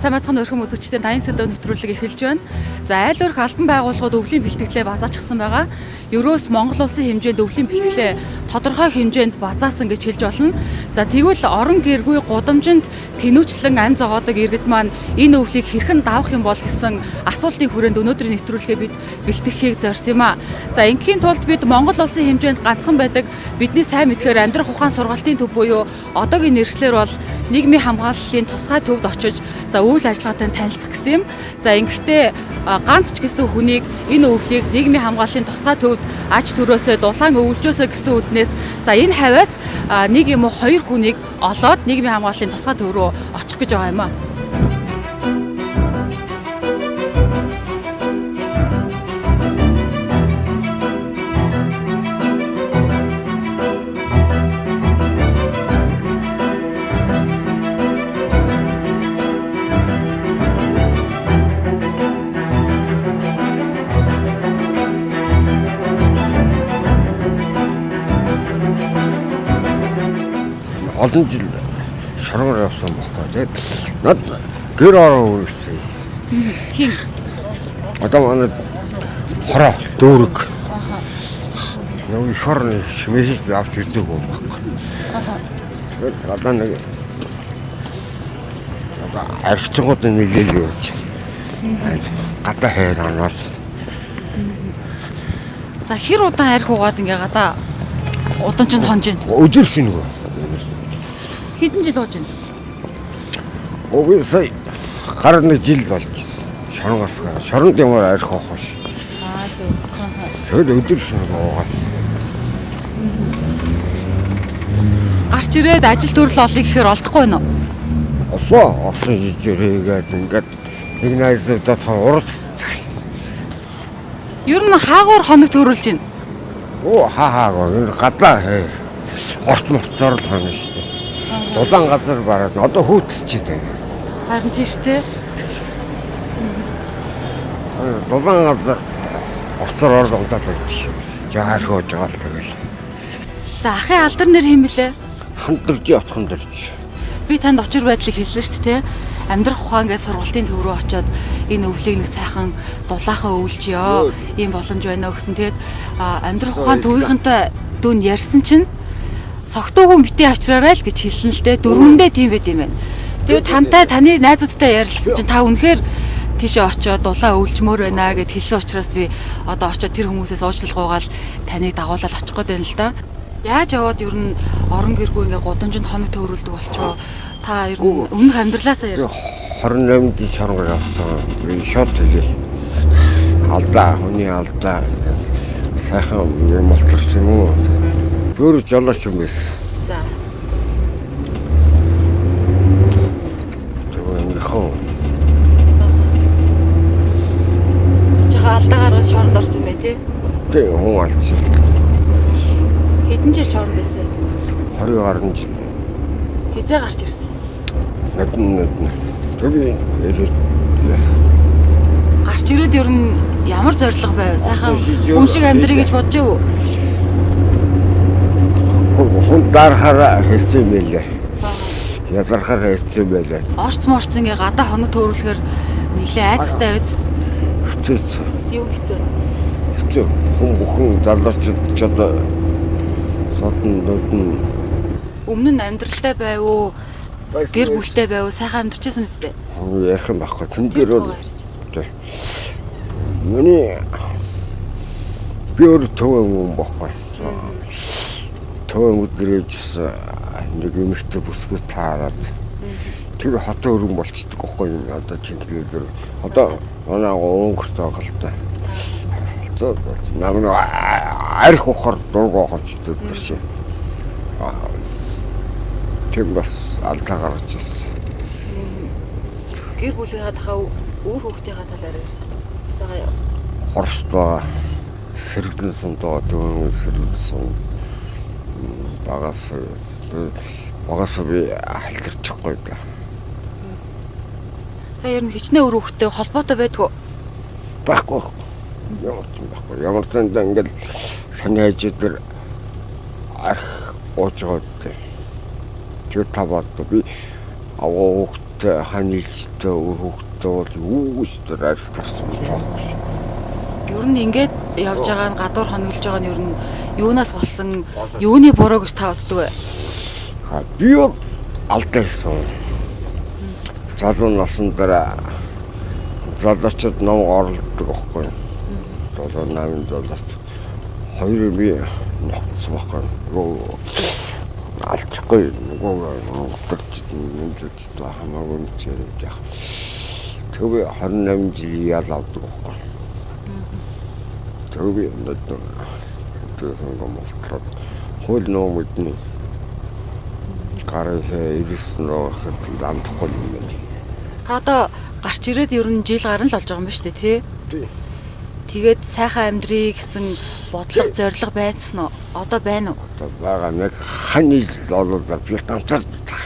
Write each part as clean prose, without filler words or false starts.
Сайн бацхан өрхөм үзэгчдийн дайны сэдв нэвтрүүлэг эхэлж байна. За айл өрх албан байгууллагууд өвлийн бэлтгэлээ базаачсан байгаа. Ерөөс Монгол улсын хэмжээнд өвлийн бэлтгэлээ тодорхой хэмжээнд базаасан гэж хэлж болно. За тэгвэл орон гэргүй гудамжинд тэнүүчлэн ам зогоодог иргэд маань энэ өвлийг хэрхэн давах юм бол гэсэн асуултын хүрээнд өнөөдрийн нэвтрүүлгээ бид бэлтгэхийг зорьсон юм а. За ингийн тулд бид Монгол улсын хэмжээнд ганцхан байдаг бидний сайн мэдхээр амьдрах ухаан сургалтын төв буюу одоогийн нэршлэр бол нийгмийн хамгааллын тусгай төвд очиж за үйл ажиллагаатай танилцах гэсэн юм. За ингэхдээ ганц ч гэсэн хүнийг энэ өвлийг нийгмийн хамгааллын тусгай төвд аж төрөөсөө дулаан өвлжөөсөө гэсэн үднээс за энэ хавьяас нэг юм уу хоёр хүнийг олоод нийгмийн хамгааллын тусгай төв рүү очих гэж байгаа юм а. Олон жил шоргоор явсан байхгүй. Тэгээд над гэр ороо үргэлжлэе. Хин. Одоо манай хороо дүүрэг. Нэг хорны мессеж авч үзээгүй юм байхгүй. Тэгээд одоо нэг архичгууд нэлээл явж. Гадаа хайр онол. За хэр удаан арх угаад ингээ гадаа удамжинд хонж байна. Өдөрс нөгөө. Хэдэн жил ууж байна? Өвөө сая гар нэг жил болж шоронгоос шоронд ямар арх авах биш. Зөв. Тэгэл өдөр шинэ уугаад. Гарч ирээд ажил төрөл олъё гэхээр олдохгүй байна уу? Осон жижигрээгээд ингээд нэг найзуудаа уралц. Ер нь хаагуур хоног төрүүлж байна. Хаагоо энэ гадаа хээ. Орцморцоор л хана шүү дээ. Дулаан газар бараад одоо хөөцөлчихэд байна. Харин тийш те. Дулаан газар орцоор орлогдоод байдаг. Жаар хөөж байгаа л тэгэл. За ахын алдар нэр хэм блэ? Хандэрж отхондэрж. Би танд очир байдлыг хэлсэн шүү дээ те. Амьдрах ухаан гэж сургалтын төв рүү очиод энэ өвлийг нэг сайхан дулаахан өвлжиё. Ийм боломж байна гэсэн. Тэгээд амьдрах ухаан төвийнхэнтэй дүүн ярьсан чинь согтуугүй битээ авчраарай л гэж хэлсэн л дээ. Дөрвөндөө тийм байт юм байна. Тэгээд тантай таны найзуудтай ярилцсан чинь та үнэхээр тийшээ очиод дулаан өвлжмөр байна гэд хэлсэн учраас би одоо очиод тэр хүмүүсээс уучлал гуйгаал таныг дагуулаад очих гээд байна л да. Яаж яваад ер нь орон гэргүй ингээ гудамжинд хоног төөрүүлдэг болчихоо. Та ер нь өмнөх амьдралаасаа ярьж 28-нд шоронгоор явсан. Би шот тэгээ. Алдаа, хүний алдаа. Сайхан юм болторсон юм уу? Өөр жолооч юм байсан. За. Тэгвэл хөө. Жаа алдаагаар шоронд орсон юм бэ тий? Тэг хүн алдсан. Хэдэн жил шоронд байсан? 20 гаруй жил. Хизээ гарч ирсэн? Надад төв ирээд гарч ирээд ер нь ямар зориг байв? Сайхан хүн шиг амьдрий гэж бодож юу? Хүн дарахаараа хэлсэн юм байлээ. Язархаар хэлсэн юм байлээ. Орц морц ингээ гадаа хоног төөрүүлэхээр нилээ айцтай байз. Хэцүү. Юу хэцүү? Хэцүү. Хүн бүхэн залуучууд ч одоо содон додон өмнө нь амьдралтай байв уу? Гэр бүлтэй байв уу? Сайхан амьдарч байсан үстэй. Ярих юм байхгүй. Тэн дээр бол миний би өөр төв юм байхгүй. Төв өдрөөс нэг юмхтэй бүсгүй таарад тэр хотоо өргөн болчихдог байхгүй юм. Одоо чингээр одоо манай өнгөрт байгаа л да. Намайг арх ухаар дургу гарчдаг чи. Тэг бас алдаа гарч ирсэн. Гэр бүлийнхаа дахаа өөр хүүхдийнхаа талаар ярьж байгаа юу? Хорстой сэргэлэн сундаа дөрөв сэргэлсэн багаас би халтарчихгүй да. Та ер нь хичнээн өөр хүүхдтэй холбоотой байдгүй? Байхгүй. Ямар сандаа ингээл саний хажуудаар арх ууж байгаа. Тэг таваад би аваа Тэ ханилттай хүүхдтэй үүсдэр арилтарсан таахгүй. Ер нь ингээд явж байгаа нь гадуур хоногдож байгаа нь ер нь юунаас болсон юуны буруу гэж та боддог вэ? Би алдаа хийсэн. Залуу насны дараа залуучууд ном орлдог байхгүй. Залуу намын залууч хоёр би ногцсон байхгүй. Алчгүй нөгөө өдөрч та хамаагүй нэрэж яах. Төв 28 жил ял авдаг байхгүй. Төв надад төсөн гомолтроо хөл нөөмөдний гараа ирсэн рүү амтахгүй юм байна. Та одоо гарч ирээд ер нь жил гарна л болж байгаа юм ба шүү дээ, тий? Тэгээд сайхан амьдрий гэсэн бодлого зориг байсан уу? Одоо байна уу? Одоо байгаа нэг хань жил болоод би ганцаар таа.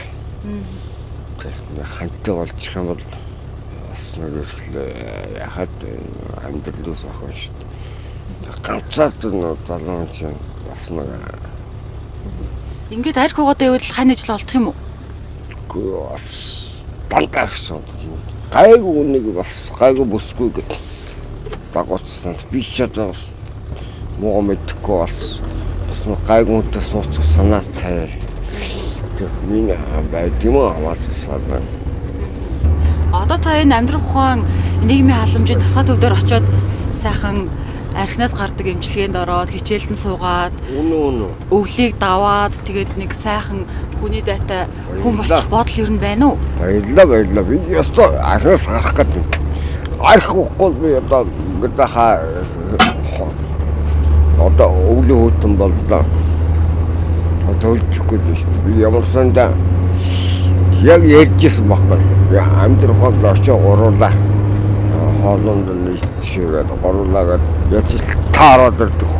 Тэг хантай болчих юм бол бас нэг их яхад амьдралаас ахаа шүү дээ. Ганцаар нэг залуу чинь бас нэг ингээд арх угаадаа явал хань жил олдох юм уу? Үгүй бас дандаа гэсэн. Гайгүй нэг бас гайгүй бүсгүй гэдэг. Дагуулсан би шатаас муу мэдхгүй бас гайгуунтай сууцах санаатай. Миний байд юм хамаацсан. Одоо та энэ амьдрах ухаан нийгмийн халамжийн тусгай төвдөр очиод сайхан архинаас гардаг эмчилгээнд ороод хичээлдэн суугаад өвлийг даваад тэгээд нэг сайхан хүний дайтай хүн болчих бодол ер нь байна уу? Баярлалаа. Би ёстой архинаас гарах гэдэг. Арх уухгүй би одоо гэдээ одоо өвлөө хөтөн боллоо. Одоо өлчихгүй шүү дээ. Би ямар сандаа яг ярьжсэн баггүй. Би амьдрах хол очоо гуруулаа. Хоолонд нэг ширэд гуруулаагаад ячил таараад ирдэг.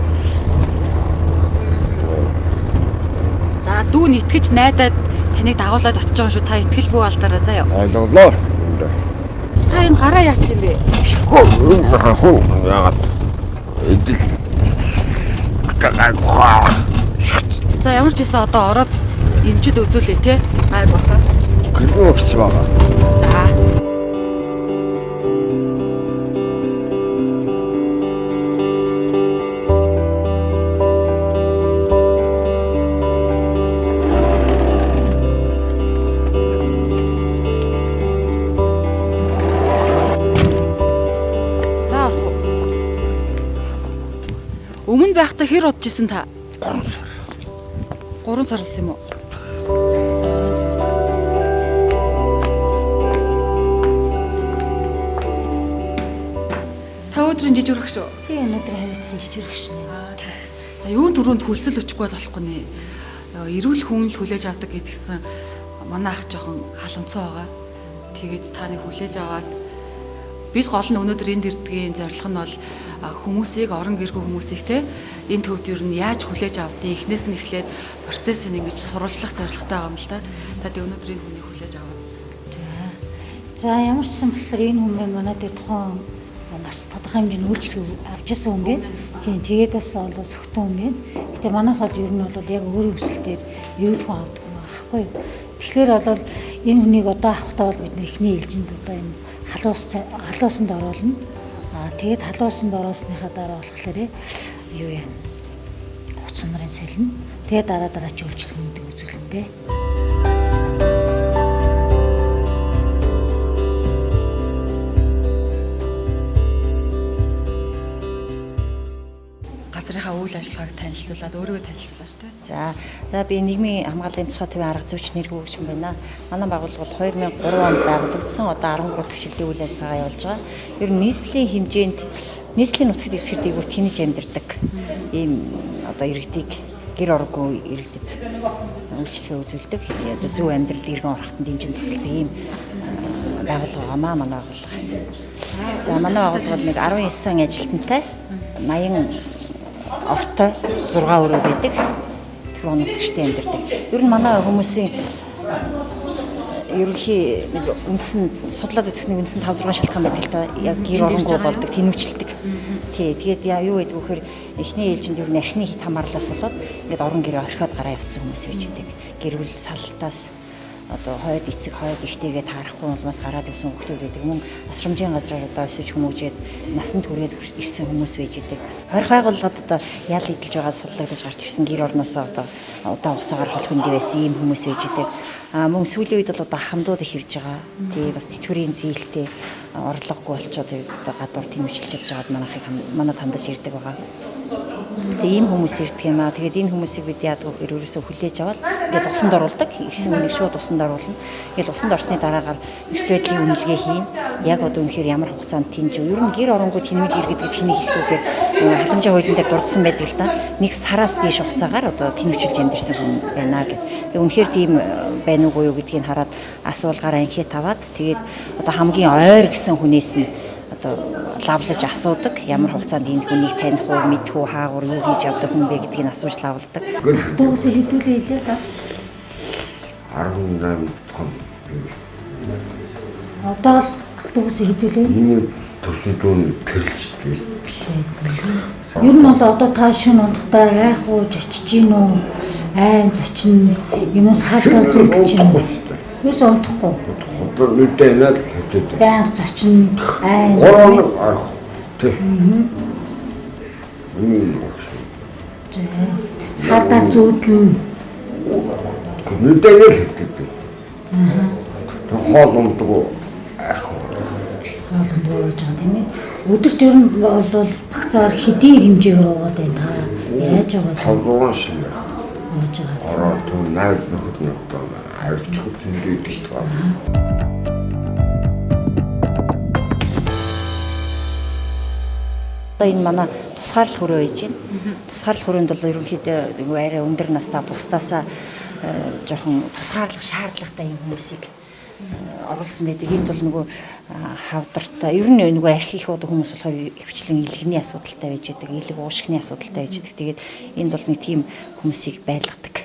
За дүүн итгэж найдаад таныг дагуулад очиж байгаа шүү. Та итгэлгүй алдаараа заяа. Ойлголоо. Та энэ гараа яатсан юм бэ? Яагаад идэл гайхаа. За ямар ч гэсэн одоо ороод эмчэд үзүүлээ те. Гайг баха. Гэрээ өгч байгаа. За. Өмнө байхдаа хэр удаж исэн та? 3 сар. 3 сар болсон юм уу? Та өдрийн жижигрэх шүү. Тийм өнөөдөр хавьцсан жижигрэх шнэ. За юун түрүүнд хөлсөл өчгүй болохгүй нэ. Эрүүл хүн л хүлээж авдаг гэдгсэн манай ах жоохон халамцсан байгаа. Тэгээд та нэг хүлээж аваад бид гол нь өнөөдөр энд ирдгийн зорилго нь бол хүмүүсийг орон гэргүй хүмүүсийг те энэ төвд ер нь яаж хүлээж авдгийг эхнээс нь эхлээд процессыг ингэж сурвалжлах зорилготой байгаа юм л да. Та тэг өнөөдөр энэ хүнийг хүлээж аваад. За ямар ч сан болохоор энэ хүмүүс манай дээр тухайн бас тодорхой хэмжээний үйлчлэг авч ирсэн хүн байна. Тийм тэгээд бас бол сөхтөн хүн байна. Гэтэ манайх бол ер нь бол яг өөрийн өсөлтөөр эрүүл хүн авдаг юм аахгүй юу. Тэгэхээр бол энэ хүнийг одоо авахтаа бол бид эхний ээлжинд одоо энэ халуусанд оруулна. Тэгээд халуусанд оруулсныхаа дараа болохоор юу яа хуц нарын солино. Тэгээд дараа чи үйлчлэг хүнтэй үзүүлэнтэй. газрынхаа үйл ажиллагааг танилцуулаад өөрийгөө танилцуулаа шүү дээ. За би нийгмийн хамгааллын тусгай төвийн арга зүйч нэргүүгч байна. Манай байгууллага бол 2003 онд байгуулагдсан. Одоо 13 дахь шилдэг үйл ажиллагаа явуулж байгаа. Ер нь нийслэлийн хэмжээнд нийслэлийн нутагт дэвсгэр дээгүүр тэнэж амьдардаг ийм одоо иргэдийг гэр ороогүй иргэдэд үйлчлэгээ үзүүлдэг. Одоо зөв амьдрал иргэн орохтод дэмжин тусалдаг ийм байгууллага маа манай байгууллага. За манай байгууллага нэг 19 ажилтнтай 80 ортой 6 өрөө байдаг. Тэр онцлогчтой амьдардаг. Ер нь манай хүмүүсийн ерөнхий нэг үндсэн судлаад үзсэн үндсэн 5-6 шалтгаан байдаг л та. Яг гэр оронгуй болдог, тэнүүчилдэг. Тий, тэгээд юу гэдэг вөхөр эхний ээлжинд ер нь архины хит хамаарлаас болоод ингээд орон гэрээ орхиод гараа явцсан хүмүүс байж идэг. Гэр бүл салтаас одоо хойд эцэг хойд ихтэйгээ таарахгүй улмаас гараад ирсэн хүмүүс байдаг. Мөн асрамжийн газраар одоо өсөж хүмүүжээд насанд хүрээд ирсэн хүмүүс байж идэг. Хорих байгууллагад одоо ял идэлж байгаа суллагдаж гарч ирсэн гэр орноосоо одоо удаан хугацаагаар холх хөндий байсан ийм хүмүүс байж идэг. Мөн сүүлийн үед бол одоо хамдууд их ирж байгаа. Тий бас тэтгэврийн зээлтэй орлогогүй болчиход одоо гадуур тэмүүлж явж байгаад манайд хандаж ирдэг байгаа. Тэгээ ийм хүмүүс ирдэг юм аа. Тэгээд энэ хүмүүсийг бид яадаг вэ гэхээр ерөөсөө хүлээж аваад ингээд усанд оруулдаг. Ирсэн хүнийг шууд усанд оруулна. Ингээд усанд орсны дараагаар эрсдэл байдлын үнэлгээ хийн. Яг одоо үнэхээр ямар хугацаанд тэнж юу. Ер нь гэр оронгууд тэнмэл иргэд гэж хэнийг хэлэхгүйгээр халамжийн хуулийн дээр дурдсан байдаг л да. Нэг сараас дээш хугацаагаар одоо тэнвчилж амьдэрсэн хүн байна гэдэг. Тэгээ үнэхээр тийм байна уугүй юу гэдгийг хараад асуулгаараа анхиад таваад тэгээд одоо хамгийн ойр гэсэн хүнээс нь одоо лавлаж асуудаг. Ямар хугацаанд энэ хүнийг таних уу, мэдэх үү, хаагур юу хийж явдаг хүн бэ гэдгийг асууж лавладаг. Автобусыг хэдүүлээ хэлээ да. 18 хон. Одоо л автобусыг хэдүүлээ. Энэ төсөн дүүн тэрэлжтэй. Ер нь бол одоо та шинэ ондохтой айх уу, зочиж гин үү? Айн зочин юмс хаалтаа зүтгэж гин үү? Юус ондохгүй. Одоо нүдэ наад хэвчээд. Баян зочин айн. Горон арах. Тэг. Хаалтаа зүтлэн. Нүдэ нэл хэвчээд. Хоол ундгүй. Хоолнд ууж байгаа тийм ээ. Өдөрт ер нь бол багцаар хэдийн хэмжээгээр уугаад байна та. Яаж байгаа? 5 шиг. Ууж байгаа. Ороо түн найз нөхөд нь одоо авч хөтөндөө идэж байгаа. Одоо энэ манай тусгаарлах хөрөө байж байна. Тусгаарлах хөрөөнд бол ерөнхийдөө арай өндөр настай бусдаасаа жоохон тусгаарлах шаардлагатай юм хүмүүсийг оруулсан байдаг. Энд бол нөгөө хавдартай ер нь нөгөө архих одоо хүмүүс болохоор хвчлэн илгэний асуудалтай байж байдаг, илэг уушгины асуудалтай байж байдаг. Тэгээд энд бол нэг тийм хүмүүсийг байлгадаг.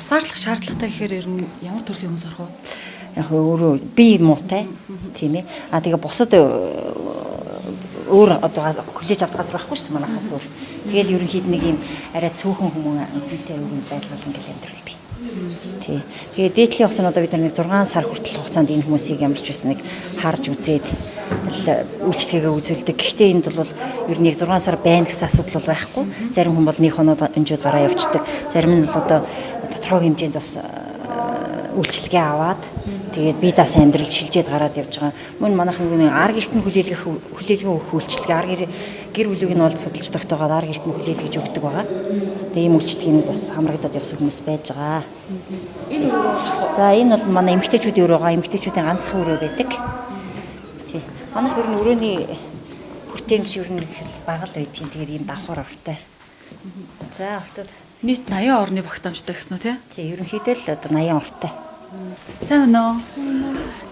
Тусгаарлах шаардлагатай гэхээр ер нь ямар төрлийн хүмүүс орох вэ? Яг өөрөө бие муутай тийм ээ. Тэгээ бусад өөр одоо хүлээж авах газар байхгүй шүү дээ манайхаас өөр. Тэгэл ерөнхийд нэг юм арай цөөхөн хүмүүнтэй өөр юм байлгал ингээл амьдралдаг. Тий. Тэгээ дээдлийн хугацаанд одоо бид нэг 6 сар хүртэл хугацаанд энэ хүмүүсийг ямар ч байсан нэг харж үзээд үйлчлэгээ үзүүлдэг. Гэхдээ энд бол ер нь 6 сар байна гэсэн асуудал бол байхгүй. Зарим хүн бол нэг хоноод өнжөөд гараа явчихдаг. Зарим нь бол одоо тодорхой хэмжээнд бас үйлчлэгээ аваад тэгээд бие даасан амьдрал шилжээд гараад явж байгаа. Мөн манайхан нэг ар гэрт нь хүлээлгээ өгөх үйлчлэгээ ар гэр бүлийг нь бол судалж тогтоогоод ар гэрт нь хүлээлгэж өгдөг байгаа. Тэгээ ийм үйлчлэгээнүүд бас хамрагдаад явсан хүмүүс байж байгаа. За энэ бол манай эмэгтэйчүүдийн өрөө байгаа. Эмэгтэйчүүдийн ганцхан өрөө байдаг. Тий. Манайх ер нь өрөөний хүртээмж ер нь бага л байдгийн. Тэгээд ийм давхар ортой. За охтод Нийт 80 орны багтаамжтай гэсэн үү те? тий ерөнхийдөө л одоо 80 ортой. Сайн байна уу?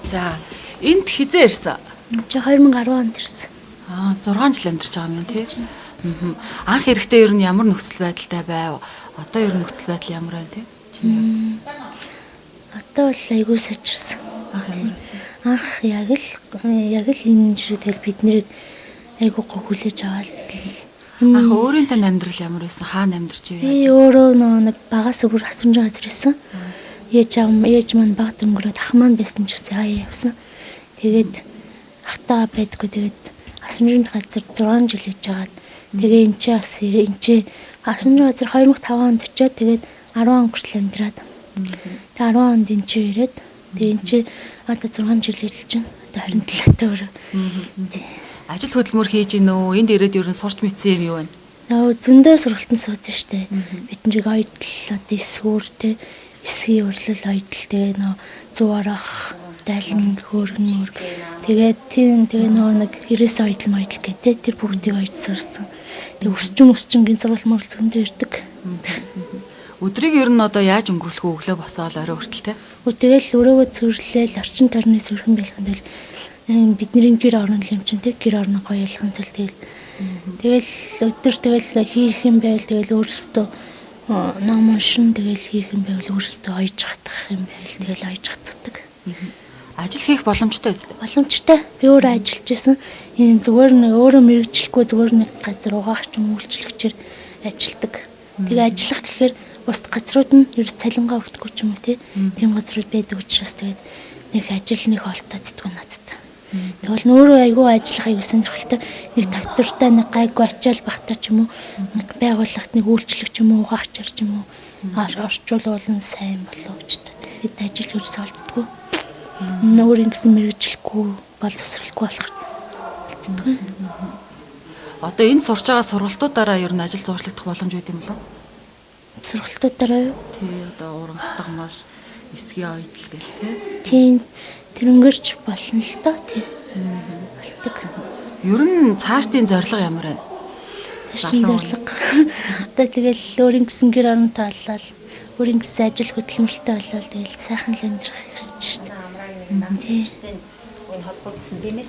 За, энд хизээ ирсэн? Чи 2010 онд ирсэн. 6 жил амьдарч байгаа юм тий. Анх эрэхтэй ер нь ямар нөхцөл байдалтай байв? Одоо ер нь нөхцөл байдал ямар байна тий? Чимээ. Одоо бол айгүй сачирсан. Анх ямар байсан? Анх яг л энэ шиг тэл бид нэрийг айгүй хүлээж аваад. Анх өөрийн танд амьдрал ямар байсан? Хаана амьдарч вэ? Би өөрөө нэг багаас бүр асуунжаа газар ирсэн. Ээж маань багт өнгөрөөд ах маань байсан ч гэсэн хаяа явсан. Тэгээд ахтаа байдгүй тэгээд асуунжийн газар 6 жил хийж агаад тэгээ энэ чи бас энэ чи асуунжийн газар 2005 онд очиод тэгээд 10 он хүртэл амьдраад. Тэгээд 10 онд энэ чи ирээд тэгээд энэ чи одоо 6 жил хийж чинь одоо 27 таа. Ажил хөдөлмөр хийж гинөө? Энд ирээд ер нь сурч мэдсэн юм юу вэ? Зөндөө сургалтанд суудаг штэ. Биднийг ойдл одоо эсвүртэй эсгийн урлал ойдл тэгээ нөө зүг арах дайлан хөөргөн. Тэгээд тэгээ нөө нэг хэрэгс ойдл мойдл гэдэг тэр бүгдийг ойдсарсан. Тэгээ өсчин гин сургууль мөрлцөндөө ирдэг. Өдрийг ер нь одоо яаж өнгөрүүлэх вэ? Өглөө босоод орой хүртэл те? Тэгэл өрөөгөө цэвэрлээл орчин тойрны сэрхэн байлганд л бидний гэр орон хэмжин тэг гэр орно гоёлгон тэгэл өдөр тэгэл хийх юм байл тэгэл өөрсдөө ном уншин тэгэл хийх юм байл өөрсдөө ойж хатах юм байл тэгэл ойж хатдаг. Ажил хийх боломжтой үстэй. Боломжтой. Би өөрөө ажиллаж исэн. Энэ зүгээр нэг өөрөө мэрэгчлэхгүй зүгээр нэг газар угаагч үйлчлэгчээр ажилдаг. Тэгээ ажиллах гэхээр бус газрууд нь ер цалингаа өгдөг ч юм уу тийм газрууд байдаг учраас тэгээд нэг ажил нэг олтоод идэггүй надад. Тэгвэл өөрөө айгүй ажиллах аягүй сонирхолтой нэг тактуртай нэг гайгүй ачаал багтаа ч юм уу нэг байгууллагт нэг үйлчлэг ч юм уу угаагчаар ч юм уу орчуулуулан сайн болов гэж тэгээд ажил ерөөсөө олддоггүй. Нөр ингэсэн мэрэгжлэхгүй боловсралгүй болохоор олддоггүй. Одоо энэ сурч байгаа сургалтуудаараа ер нь ажил зуршлагдах боломж үүд юм болов? Сургалтуудаараа юу? Тий, одоо уран хатгамал, эсгийн ойдл гэл тий. Тийм тэрнгэрч болно л доо тийм. Болдог. Ер нь цаашдын зорилго ямар вэ? Цаашдын зорилго. Одоо тэгэл өөрийн гэсэн гэр орон таалал, өөрийн гэсэн ажил хөдөлмөртэй болол тэгэл сайхан л амьдрах хэрэгсэж шүү дээ. Тийм. Энэ холбогдсон тийм ээ.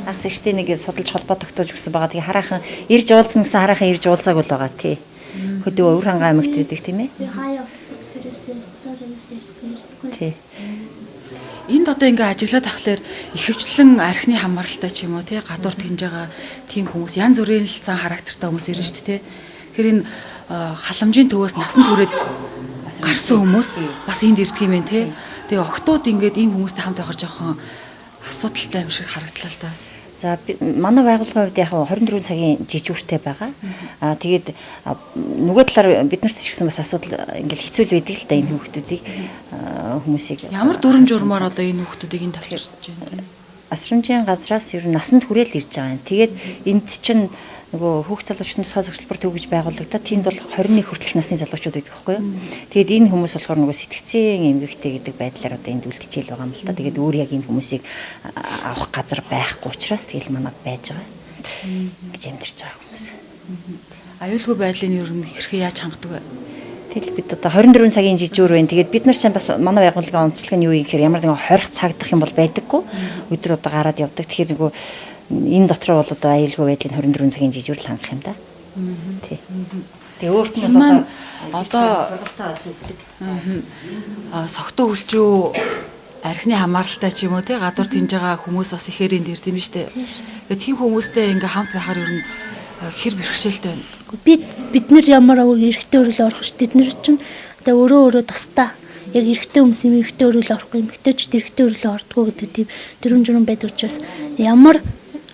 Анх зэгчтэй нэг судалж холбоо тогтоож өгсөн байгаа. Тэгээ хараахан ирж уулзна гэсэн хараахан ирж уулзаагүй л байгаа тий. Хөдөө өвөр хангаа аймагт байдаг тийм ээ. Тэгээ хаяа уцдаг хэрэгсээ цаар Тий. Энд одоо ингээ ажиглаад тахлаар ихэвчлэн архины хамааралтай ч юм уу тий гадуур тэнж байгаа тийм хүмүүс янз бүрийн л зан характертай хүмүүс ирнэ шүү дээ тий. Тэгэхээр энэ халамжийн төвөөс насан туршид гарсан хүмүүс бас энд ирдэг юм байна тий. Тэгээ охтууд ингээд ийм хүмүүстэй хамт байхаар жоохон асуудалтай юм шиг харагдлаа л да. За манай байгууллагын хувьд яг 24 цагийн жижүүртэй байгаа. Тэгээд нөгөө талаар бид нарт ч гэсэн бас асуудал ингээл хэцүү л байдаг л да энэ хүүхдүүдийг хүмүүсийг Ямар дүрм журмаар одоо энэ хүүхдүүдийг энэ тавьчихж байна. Асрамжийн газраас ер нь насанд хүрээл ирж байгаа юм. Тэгээд энд чинь нөгөө хүүхд залуучдын тусгай зөвшөлбөр төвөж байгуулагдаад тэнд бол 21 хүртэлх насны залуучууд байдаг байхгүй юу? Тэгээд энэ хүмүүс болохоор нөгөө сэтгцийн эмгэгтэй гэдэг байдлаар одоо энд үлдчихэл байгаа юм л та. Тэгээд өөр яг энэ хүмүүсийг авах газар байхгүй учраас тэгэл манад байж байгаа гэж амьдэрч байгаа хүмүүс. Аюулгүй байдлын ер нь хэрхэн яаж хангадаг вэ? Тэгэл бид одоо 24 цагийн жижүүр байна. Тэгээд бид нар ч бас манай байгууллагын онцлог нь юу юм гэхээр ямар нэгэн хорих цагдах юм бол байдаггүй. Өдөр одоо гараад явдаг. Тэгэхээр нөгөө энэ дотор бол одоо аюулгүй байдлын 24 цагийн жижүүр л хангах юм да. Тий. Тэгээ өөрт нь бол одоо согтуу хөлжөө архины хамааралтай ч юм уу тий гадуур тэнж байгаа хүмүүс бас ихээр энд ирд юм штэ. Тэгээ тийм хүмүүстэй ингээ хамт байхаар ер нь хэр бэрхшээлтэй байна. Бид нар ямар эрэгтэй өрөөл орох ш тэд нар чинь одоо өөрөө тусдаа яг эрэгтэй хүмүүс юм эрэгтэй өрөөл орохгүй эмэгтэйчд эрэгтэй өрөөлөө ордгоо гэдэг тийм дөрвөн журам байдаг учраас ямар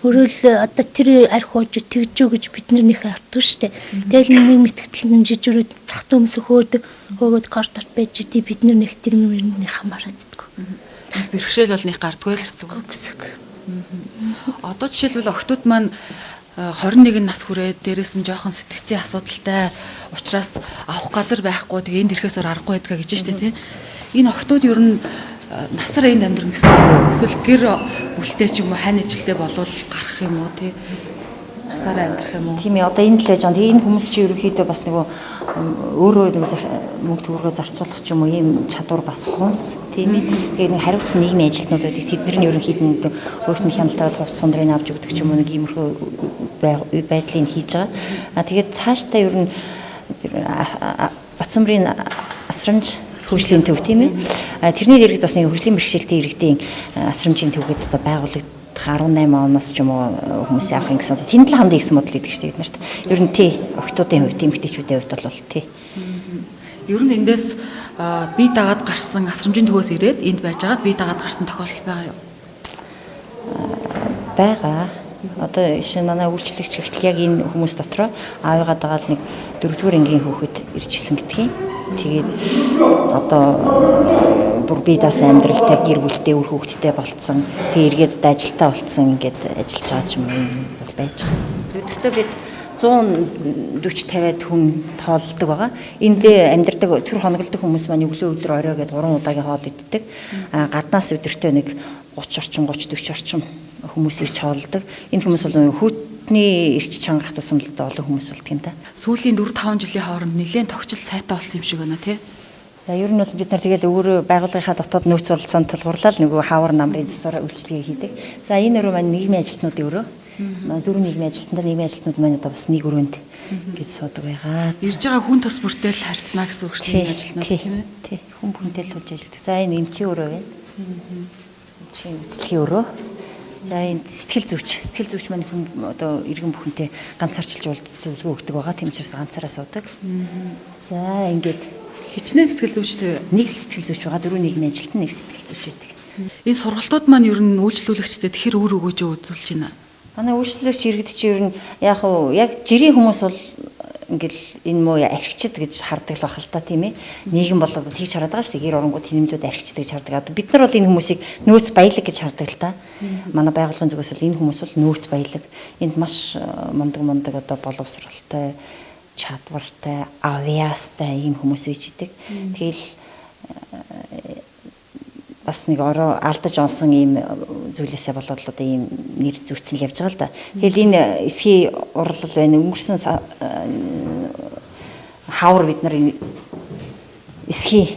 өрөөл одоо тэр арх ууж тэгжүү гэж бид нар нэх артдаг штэ. Тэгэл нэг мэтгтэл жижигрүүд цахт өмс хөөгд кордорт байж тий бид нар нэг тэр мөрний хамаарад иддэг. Бэрхшээл бол нэг гардгүй л гэсэн. Одоо жишээлбэл охтууд маань 21 нас хүрээд дээрээс нь жоохон сэтгцийн асуудалтай учраас авах газар байхгүй тэгээ энд ирэхээс аргагүй байдгаа гэж штэ тий. Энэ охтууд ер нь насар энд амьдрах гэсэн үг эсвэл гэр бүлтэй ч юм уу хань ижилтэй болвол гарах юм уу тий. Насаараа амьдрах юм уу? Тийм ээ одоо энэ л байж байгаа. Тэгээ энэ хүмүүс чи ерөнхийдөө бас нөгөө өөрөө нэг мөнгө төгрөгөө зарцуулах ч юм уу ийм чадвар бас хумс тийм ээ. Тэгээ нэг хариуцсан нийгмийн ажилтнууд байдаг. Тэд нар нь ерөнхийдөө өөрт нь хяналттай бол хувц сундрыг авч өгдөг ч юм уу нэг иймэрхүү байдлыг хийж байгаа. Тэгээд цаашдаа ер нь Батсумрын асрамж хөгжлийн төв тийм ээ. Тэрний дэргэд бас нэг хөгжлийн бэрхшээлтэй иргэдийн асрамжийн төвгөд одоо байгуулагдсан 18 оноос ч юм уу хүмүүс авах юм гэсэн. Тэнд л хандъя гэсэн бодол идэг шүү дээ бид нарт. Ер нь тий охтуудын хувьд, эмэгтэйчүүдийн хувьд бол тий. Ер нь эндээс бие дагаад гарсан асрамжийн төвөөс ирээд энд байж байгаад бие дагаад гарсан тохиолдол байгаа юу? Бага. Одоо шинэ манай үйлчлэгч ихтэл яг энэ хүмүүс дотроо аавыгаа дагаад нэг 4-р ангийн хүүхэд ирж исэн гэдгийг. Тэгээд одоо бүр бие даасан амьдралтай гэр бүлтэй үр хүүхэдтэй болцсон. Тэгээ эргээд одоо ажилтаа болцсон ингээд ажиллаж байгаа юм бол байж байгаа. Өдөртөө бид 140-50 хүн тоолдог байгаа. Энд амьдардаг төр хоногддог хүмүүс маань өглөө өдөр орой гээд 3 удаагийн хоол иддэг. Гаднаас өдөртөө нэг 30 орчим 30-40 орчим хүмүүс ирж хоолдог. Энэ хүмүүс бол хүүтний эрч чангарах тусамдалтай олон хүмүүс болдог юм да. Сүүлийн 4-5 жилийн хооронд нэлээд тогтчил сайтай болсон юм шиг байна тий. За ер нь бол бид нар тэгэл өөрөө байгууллагынхаа дотоод нөөц болцоонд тулгуурлал нөгөө хавар намрын засвар үйлчлэгээ хийдэг. За энэ өрөө маань нийгмийн ажилтнууд өрөө. Дөрөв нийгмийн ажилтнууд нийгмийн ажилтнууд маань одоо бас нэг өрөөнд гэж суудаг байгаа. Ирж байгаа хүн тус бүртэл харьцнаа гэсэн үг чинь ажилтнууд тийм ээ. Тий. Хүн бүхэнтэй л болж ажилладаг. За энэ эмчийн өрөө байна. Эмчийн үзлэгийн өрөө. За энэ сэтгэл зүйч маань хүн одоо иргэн бүхэнтэй ганцаарчилж зөвлөгөө өгдөг байгаа. Тийм учраас ганцаараа суудаг. За ингээд Хичнээн сэтгэл зүйчтэй. Нэг сэтгэл зүйч байгаа, 4 нийгмийн ажилтан, нэг сэтгэл зүйч байдаг. Энэ сургалтууд маань ер нь үйлчлүүлэгчдэд хэр өөр өгөөж үзүүлж байна. Манай үйлчлүүлэгч иргэд чи ер нь яг жирийн хүмүүс бол ингээл энэ муу архичд гэж хардаг л бахал та тийм ээ. Нийгэм болоод тэгж хараад байгаа шүү дээ. Гэр оронгууд хинэмлүүд архичд гэж хардаг. Бид нар бол энэ хүмүүсийг нөөц баялаг гэж хардаг л та. Манай байгууллагын зүгээс бол энэ хүмүүс бол нөөц баялаг. Энд маш мундаг одоо боловсралтай, чадвартай, авьяастай ийм хүмүүс ижидэг. Тэгэл бас нэг ороо алдаж онсон ийм зүйлээсээ болоод одоо ийм нэр зүгцэн явж байгаа л да. Тэгэл энэ эсхий урлал байна. Өнгөрсөн хавар бид нар эсхий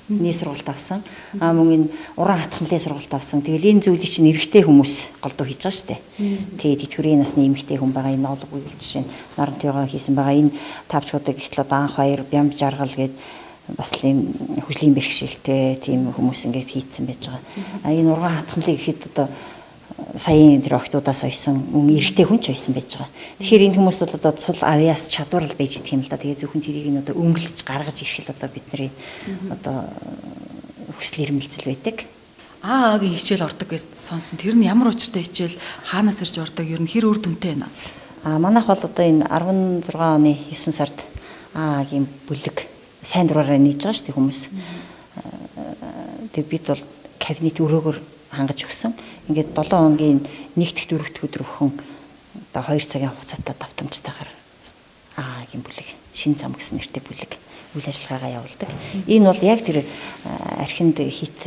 нийт сургалт авсан. Мөн энэ уран хатхамлын сургалт авсан. Тэгэл энэ зүйлийг чинь эрэгтэй хүмүүс голдуу хийж байгаа шүү дээ. Тэгээд итгэврийн насны эмэгтэй хүн байгаа энэ олгыг жишээ нь Нарантайгаа хийсэн байгаа. Энэ тавчуудыг ихтэл одоо анх баяр бямж жаргал гээд бас л юм хөшлийн бэрхшээлтэй тийм хүмүүс ингээд хийцэн байж байгаа. Энэ уран хатхамлыг ихэд одоо саяын тэр охтуудаас ойсон мөн эрэгтэй хүн ч ойсон байж байгаа. Тэгэхээр энэ хүмүүс бол одоо цул авьяас чадвар л байж идэх юм л да. Тэгээ зөвхөн тэрийг нь одоо өнгөлж гаргаж ирэх л одоо бидний одоо хүсэл эрмэлзэл байдаг. аагийн хичээл ордог гэж сонсон. Тэр нь ямар учиртай хичээл, хаанаас ирж ордог, ер нь хэр үр дүнтэй байна? Манайх бол одоо энэ 16 оны 9 сард аагийн бүлэг сайн дураараа нийж байгаа шүү дээ хүмүүс. Тэг бид бол кабинет өрөөгөр хангаж өгсөн. Ингээд 7 хоногийн 1-р 4-р өдөр өхөн одоо 2 цагийн хугацаатай давтамжтайгаар аагийн бүлэг, шин зам гэсэн нэртэй бүлэг үйл ажиллагаагаа явуулдаг. Энэ бол яг тэр архинд хит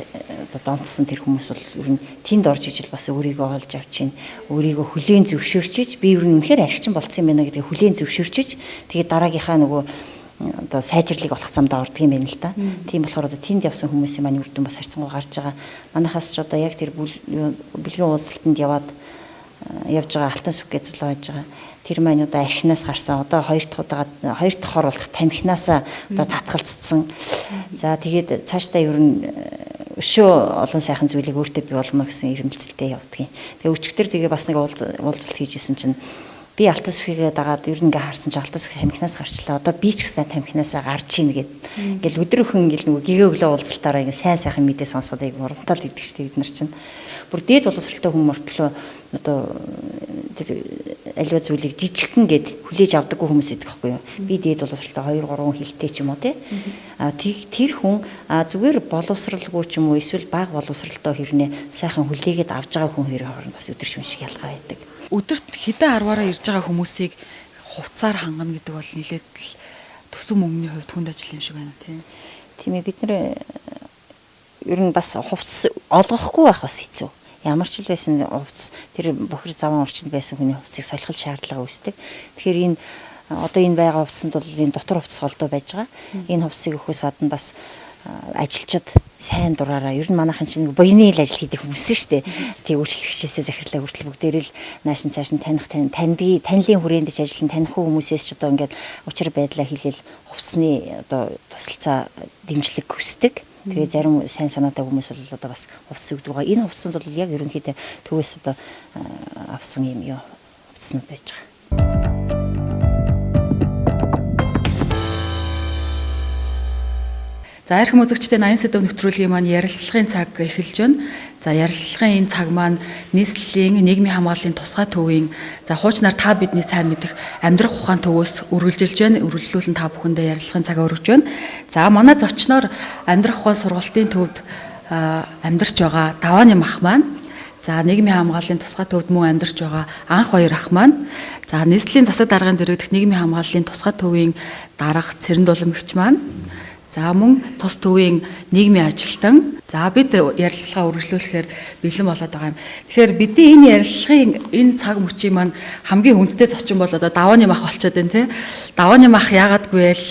одоо донтсон тэр хүмүүс бол ер нь тэнд орж ижил бас өөрийгөө олж авчин, өөрийгөө хүлээн зөвшөөрчиж, би ер нь үнэхээр архичин болцсон юм байна гэдгийг хүлээн зөвшөөрчиж, тэгээд дараагийнхаа нөгөө одоо сайжрлыг болох замдаа ордог юм байна л да. Тийм болохоор одоо тэнд явсан хүмүүсийн маань үр дүн бас харьцангуй гарч байгаа. Манайхаас ч одоо яг тэр бэлгийн уулзалтанд явж байгаа алтан сүх гэж злоо байж байгаа. Тэр маань одоо архинаас гарсан. Одоо хоёр дахь хор болох тамхинаас одоо татгалцсан. За тэгээд цаашдаа ер нь өшөө олон сайхан зүйлийг өөртөө бий болгоно гэсэн эрмэлзэлтэй явдаг юм. Тэгээ өчигдөр тэгээ бас нэг уулзалт хийжсэн чинь би алтан сүхийгээ дагаад ер нь ингээ харсан чи алтан сүхий тамхинаас гарчлаа. Одоо би ч гэсэн тамхинаасаа гарч ийн гэд. Ингээл өдрөөхөн ингээл нөгөө гэгээ өглөө уулзалтаараа ингээ сайн сайхан мэдээ сонсоод аяг урамтал идэх штеп бид нар чинь. Бүр дээд боловсралтай хүн мөртлөө одоо тэр аливаа зүйлийг жижигхэн гэд хүлээж авдаггүй хүмүүс идэх байхгүй юу. Би дээд боловсралтай 2-3 хилтэй ч юм уу те. Тэр хүн зүгээр боловсралгүй ч юм уу эсвэл бага боловсралтай хэрнээ сайхан хүлээгээд авж байгаа хүн хоёрын хооронд бас өдөр шүн шиг ялгаа байдаг. Өдөрт хэдэн 10-аараа ирж байгаа хүмүүсийг хувцаар хангана гэдэг бол нэлээд төсөв мөнгөний хувьд хүнд ажил юм шиг байна тийм. Тийм ээ бид нэр ер нь бас хувцас олгохгүй байх бас хэцүү. Ямар ч л байсан хувцас тэр бохир заван орчинд байсан хүний хувцсыг солих шаардлага үүсдэг. Тэгэхээр энэ одоо энэ байгаа хувцсанд бол энэ дотор хувцас голдоо байж байгаа. Энэ хувцсыг өгөхөөс гадна бас ажилчид сайн дураараа ер нь манайхан чинь буйны ил ажил хийдэг хүмүүс шүү дээ. Тэг үйлчлэгчээсээ захирлаа хүртэл бүгдээрээ л наашин цааш нь танилын хүрээнд ч ажиллан таних хүмүүсээс ч одоо ингээд учир байдлаа хэлээл хувцсны одоо тусалцаа дэмжлэг хүсдэг. Тэгээ зарим сайн санаатай хүмүүс бол одоо бас хувцас өгдөг байгаа. Энэ хувцсанд бол яг ерөнхийдөө төвөөс одоо авсан юм юу хувцснууд байж байгаа. За архим үзэгчдээ 80 сэдв нэвтрүүлгийн маань ярилцлагын цаг эхэлж байна. За ярилцлагын энэ цаг маань нийслэлийн нийгмийн хамгааллын тусгай төвийн за хуучнаар та бидний сайн мэдих амьдрах ухаан төвөөс үргэлжилж байна. Үргэлжлүүлэн та бүхэндээ ярилцлагын цагаа өргөж байна. За манай зочноор амьдрах ухаан сургалтын төвд амьдарч байгаа Давааны ах маань, за нийгмийн хамгааллын тусгай төвд мөн амьдарч байгаа анх хоёр ах маань, за нийслэлийн засаг даргын дэргэдэх нийгмийн хамгааллын тусгай төвийн дарга Цэрэн Дулмагч маань, за мөн тус төвийн нийгмийн ажилтан. За бид ярилцлага үргэлжлүүлэхээр бэлэн болоод байгаа юм. Тэгэхээр бидний энэ ярилцлагын энэ цаг мөчийн маань хамгийн хүндтэй зочин бол одоо Давааны ах болчиход байна тий. Давааны ах яагаадгүй байл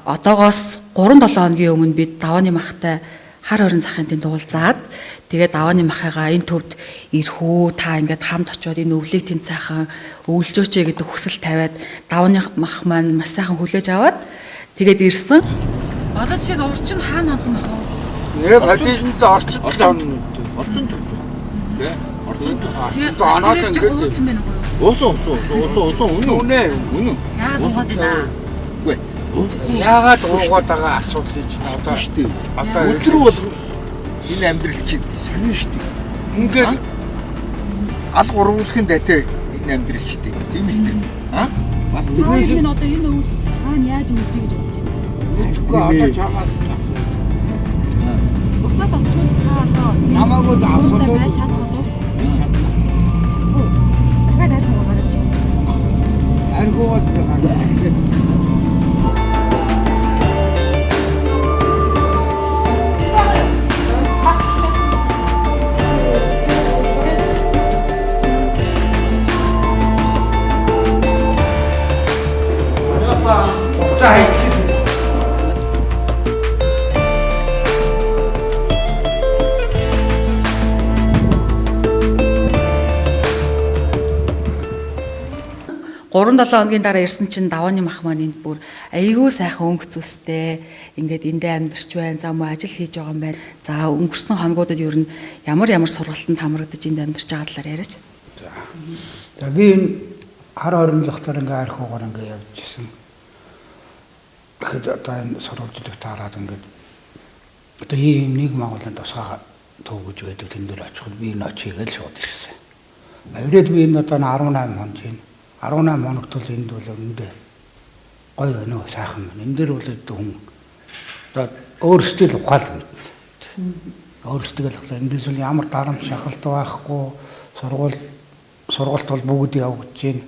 одоогоос 3-7 хоногийн өмнө бид Давааны ахтай хар хорин захын тэнд уулзаад тэгээд Давааны ахыгаа энэ төвд ирэх үү, та ингээд хамт очиод энэ өвлийг тэнд сайхан өвлжөөч гэдэг хүсэл тавиад Давааны ах маань маш сайхан хүлээж аваад тэгээд ирсэн. Одоо жишээ нь урчин хаана хасан бах вэ? Нэр хадижинд орчид орчин төсөө. Тэ? Орчин төсөө. Анаад ингээд ууцсан байна уу? Уусан үнэн. Яагаад уугаад байна? Үгүй. Яагаад уугаад байгаа асуудлыг чинь одоо шүү дээ. Одоо өдөр болгон энэ амьдрал чинь сонин шүү дээ. Ингээд аль гурвуулахын дайтай энэ амьдрал шүү дээ. Тийм шүү дээ. Бас Хоёр минь одоо энэ өвөл хаана яаж өвлөе гэж бодож байна. Тэгэхгүй одоо чамаас Буцаад авчихвал та одоо намаагүй авахгүй байж чадах уу? Дахиад арих гаргаж байна. аргуул гаргаж. Гурван 7 хоногийн дараа ирсэн чинь давааны мах маань энд бүр айгүй сайхан өнгө зүстэй. Ингээд эндээ амьдарч байна. За мөн ажил хийж байгаа юм байна. За өнгөрсөн хоногудад ер нь ямар сургалтанд хамрагдаж энд амьдарч байгаа талаар яриач. За би энэ хар хоригдлохоор ингээ арх уугаар ингээ явж ирсэн. Тэгэхээр одоо энэ сургалтыг таарад ингээд одоо ийм нэг Монголын тусгай төв гэж байдаг тэн дээр очиход би энэ очигээл шууд ирсэн. Авирээд би энэ одоо 18 хоног чинь 18 хоногт л энд бол өндөө гоё өнөө сайхан байна. Энэ дээр бол хүн одоо өөрсдөө л ухаална. Өөрсдөө л ухаална. Эндээс бол ямар дарамт шахалт байхгүй сургууль бол бүгд явагдаж байна.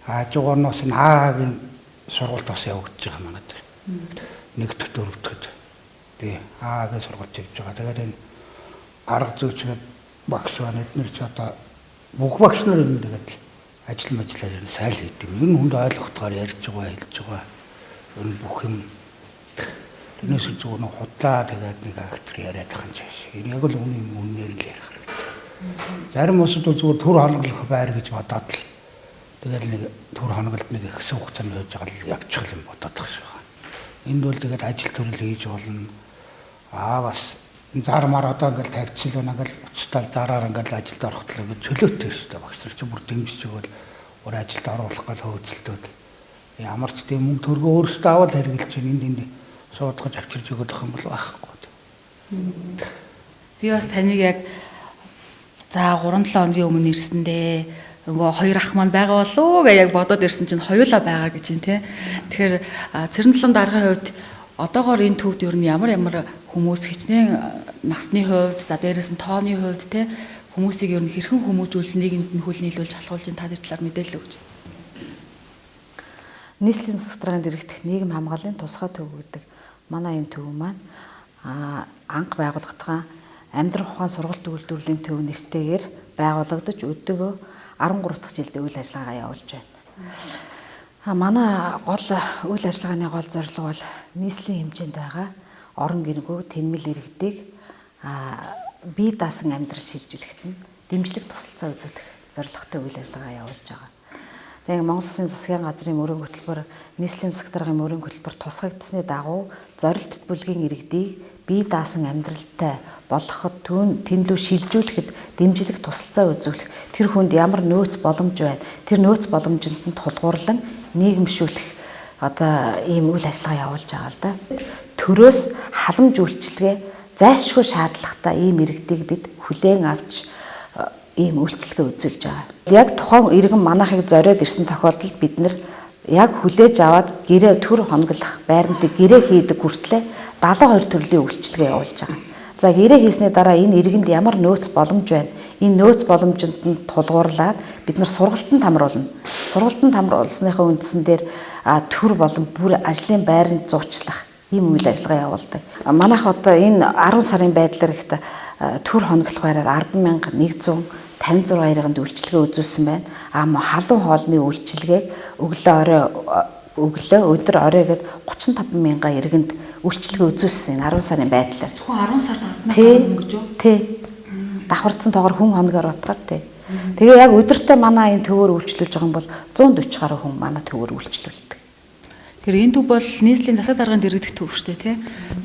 Хажуугаарноос энэ Хаагийн сургуульд бас явагдаж байгаа манад. Нэгдүгээр дөрөвдөд. Тий. Хаагийн сургуульд явж байгаа. Тэгээд энэ арга зүйчгээд багш байна. Эдгээр ч одоо бүх багш нар энэ тэгээд ажил мэдлэр энэ сайл хийдэг. Ер нь хүнд ойлгохтойгоор ярьж байгаа, хэлж байгаа. Ер нь бүх юм тэрнээс зүгээр нэг худлаа тэгээд нэг актер яриад байгаа юм шиг. Энэ яг л үнээр л ярих хэрэгтэй. Зарим усуд бол зүгээр түр хонглох байр гэж бодоод л тэгээд нэг түр хонголд нэг хэсэг хугацаанд байж байгаа л явчих юм бодоод байгаа шиг байна. Энд бол тэгээд ажил төрөл хийж болно. Бас зар мар одоо ингээл тавьчихл байна ингээл уцтал зараар ингээл ажилд орохтлоо гэж чөлөөтэй шүү дээ. Багш нар ч бүр дэмжиж өгөөл өөр ажилд оруулах гал хөөцөлтөөд ямар ч тийм мөнгө төргөө өөрсдөө аваад хэрэглэж чинь энд суудгаж авчирж өгөх юм бол байхгүй. Би бас таныг яг за 3-7 хоногийн өмнө ирсэндээ нөгөө хоёр ах маань байгаа болов гэж яг бодоод ирсэн чинь хоёулаа байгаа гэж юм те. Тэгэхээр Цэрэнтлэн даргын хувьд одоогоор энэ төвд ер нь ямар хүмүүс хичнээн насны хувьд за дээрээс нь тооны хувьд те хүмүүсийг ер нь хэрхэн хүмүүжүүлж нийгэмд нь хөл нийлүүлж халахуулж та тэр талаар мэдээлэл өгч. Нийслэлийн засаг дарганд ирэх нийгэм хамгааллын тусгай төв гэдэг манай энэ төв маань анх байгуулагдсан амьдрах ухаан сургалт үйлдвэрлэлийн төв нэртэйгээр байгуулагдаж өдөгөө 13 дахь жилдээ үйл ажиллагаагаа явуулж байна. Манай гол үйл ажиллагааны гол зорилго бол нийслэлийн хэмжээнд байгаа орон гэргүй тэнмэл иргэдийг бие даасан амьдрал шилжүүлэхэд нь дэмжлэг тусалцаа үзүүлэх зорилготой үйл ажиллагаа явуулж байгаа. Тэгээд Монгол Улсын засгийн газрын мөрөн хөтөлбөр нийслэлийн засаг даргын мөрөн хөтөлбөр тусгагдсны дагуу зорилт бүлгийн иргэдийг бие даасан амьдралтай болгоход тэнлүү шилжүүлэхэд дэмжлэг тусалцаа үзүүлэх тэр хүнд ямар нөөц боломж байна. Тэр нөөц боломжинд нь тулгуурлан нийгэмшүүлэх одоо ийм үйл ажиллагаа явуулж байгаа л да. Төрөөс халамж үйлчилгээ зайлшгүй шаардлагатай ийм иргэдийг бид хүлээн авч ийм үйлчилгээ үзүүлж байгаа. Яг тухайн иргэн манайхыг зориод ирсэн тохиолдолд бид нар яг хүлээж аваад гэрээ төр хонглох байрнуудыг гэрээ хийдэг хүртлээр 72 төрлийн үйлчилгээ явуулж байгаа. За гэрээ хийсний дараа энэ иргэнд ямар нөөц боломж байна? Энэ нөөц боломжинд нь тулгуурлаад бид нар сургалтанд хамруулна. Сургалтанд хамруулсныхаа үндсэн дээр төр болон бүр ажлын байранд зуучлах ийм үйл ажиллагаа явуулдаг. Манайх одоо энэ 10 сарын байдлаар ихтэй төр хоноглох байраар 10,156 иргэнд үйлчилгээ үзүүлсэн байна. Халуун хоолны үйлчилгээг өглөө өдөр оройгод 35,000 иргэнд үйлчилгээ үзүүлсэн 10 сарын байдлаар. Зөвхөн 10 сард 10,000 гэж юу? Тий. Давхарцсан тоогоор хүн хоногоор утгаар тий. Тэгээ яг өдөртөө манай энэ төвөөр үйлчлүүлж байгаа юм бол 140 гаруй хүн манай төвөөр үйлчлүүлдэг. Тэгэхээр энэ төв бол нийслэлийн засаг дарганд иргэдэх төв шүү дээ тий.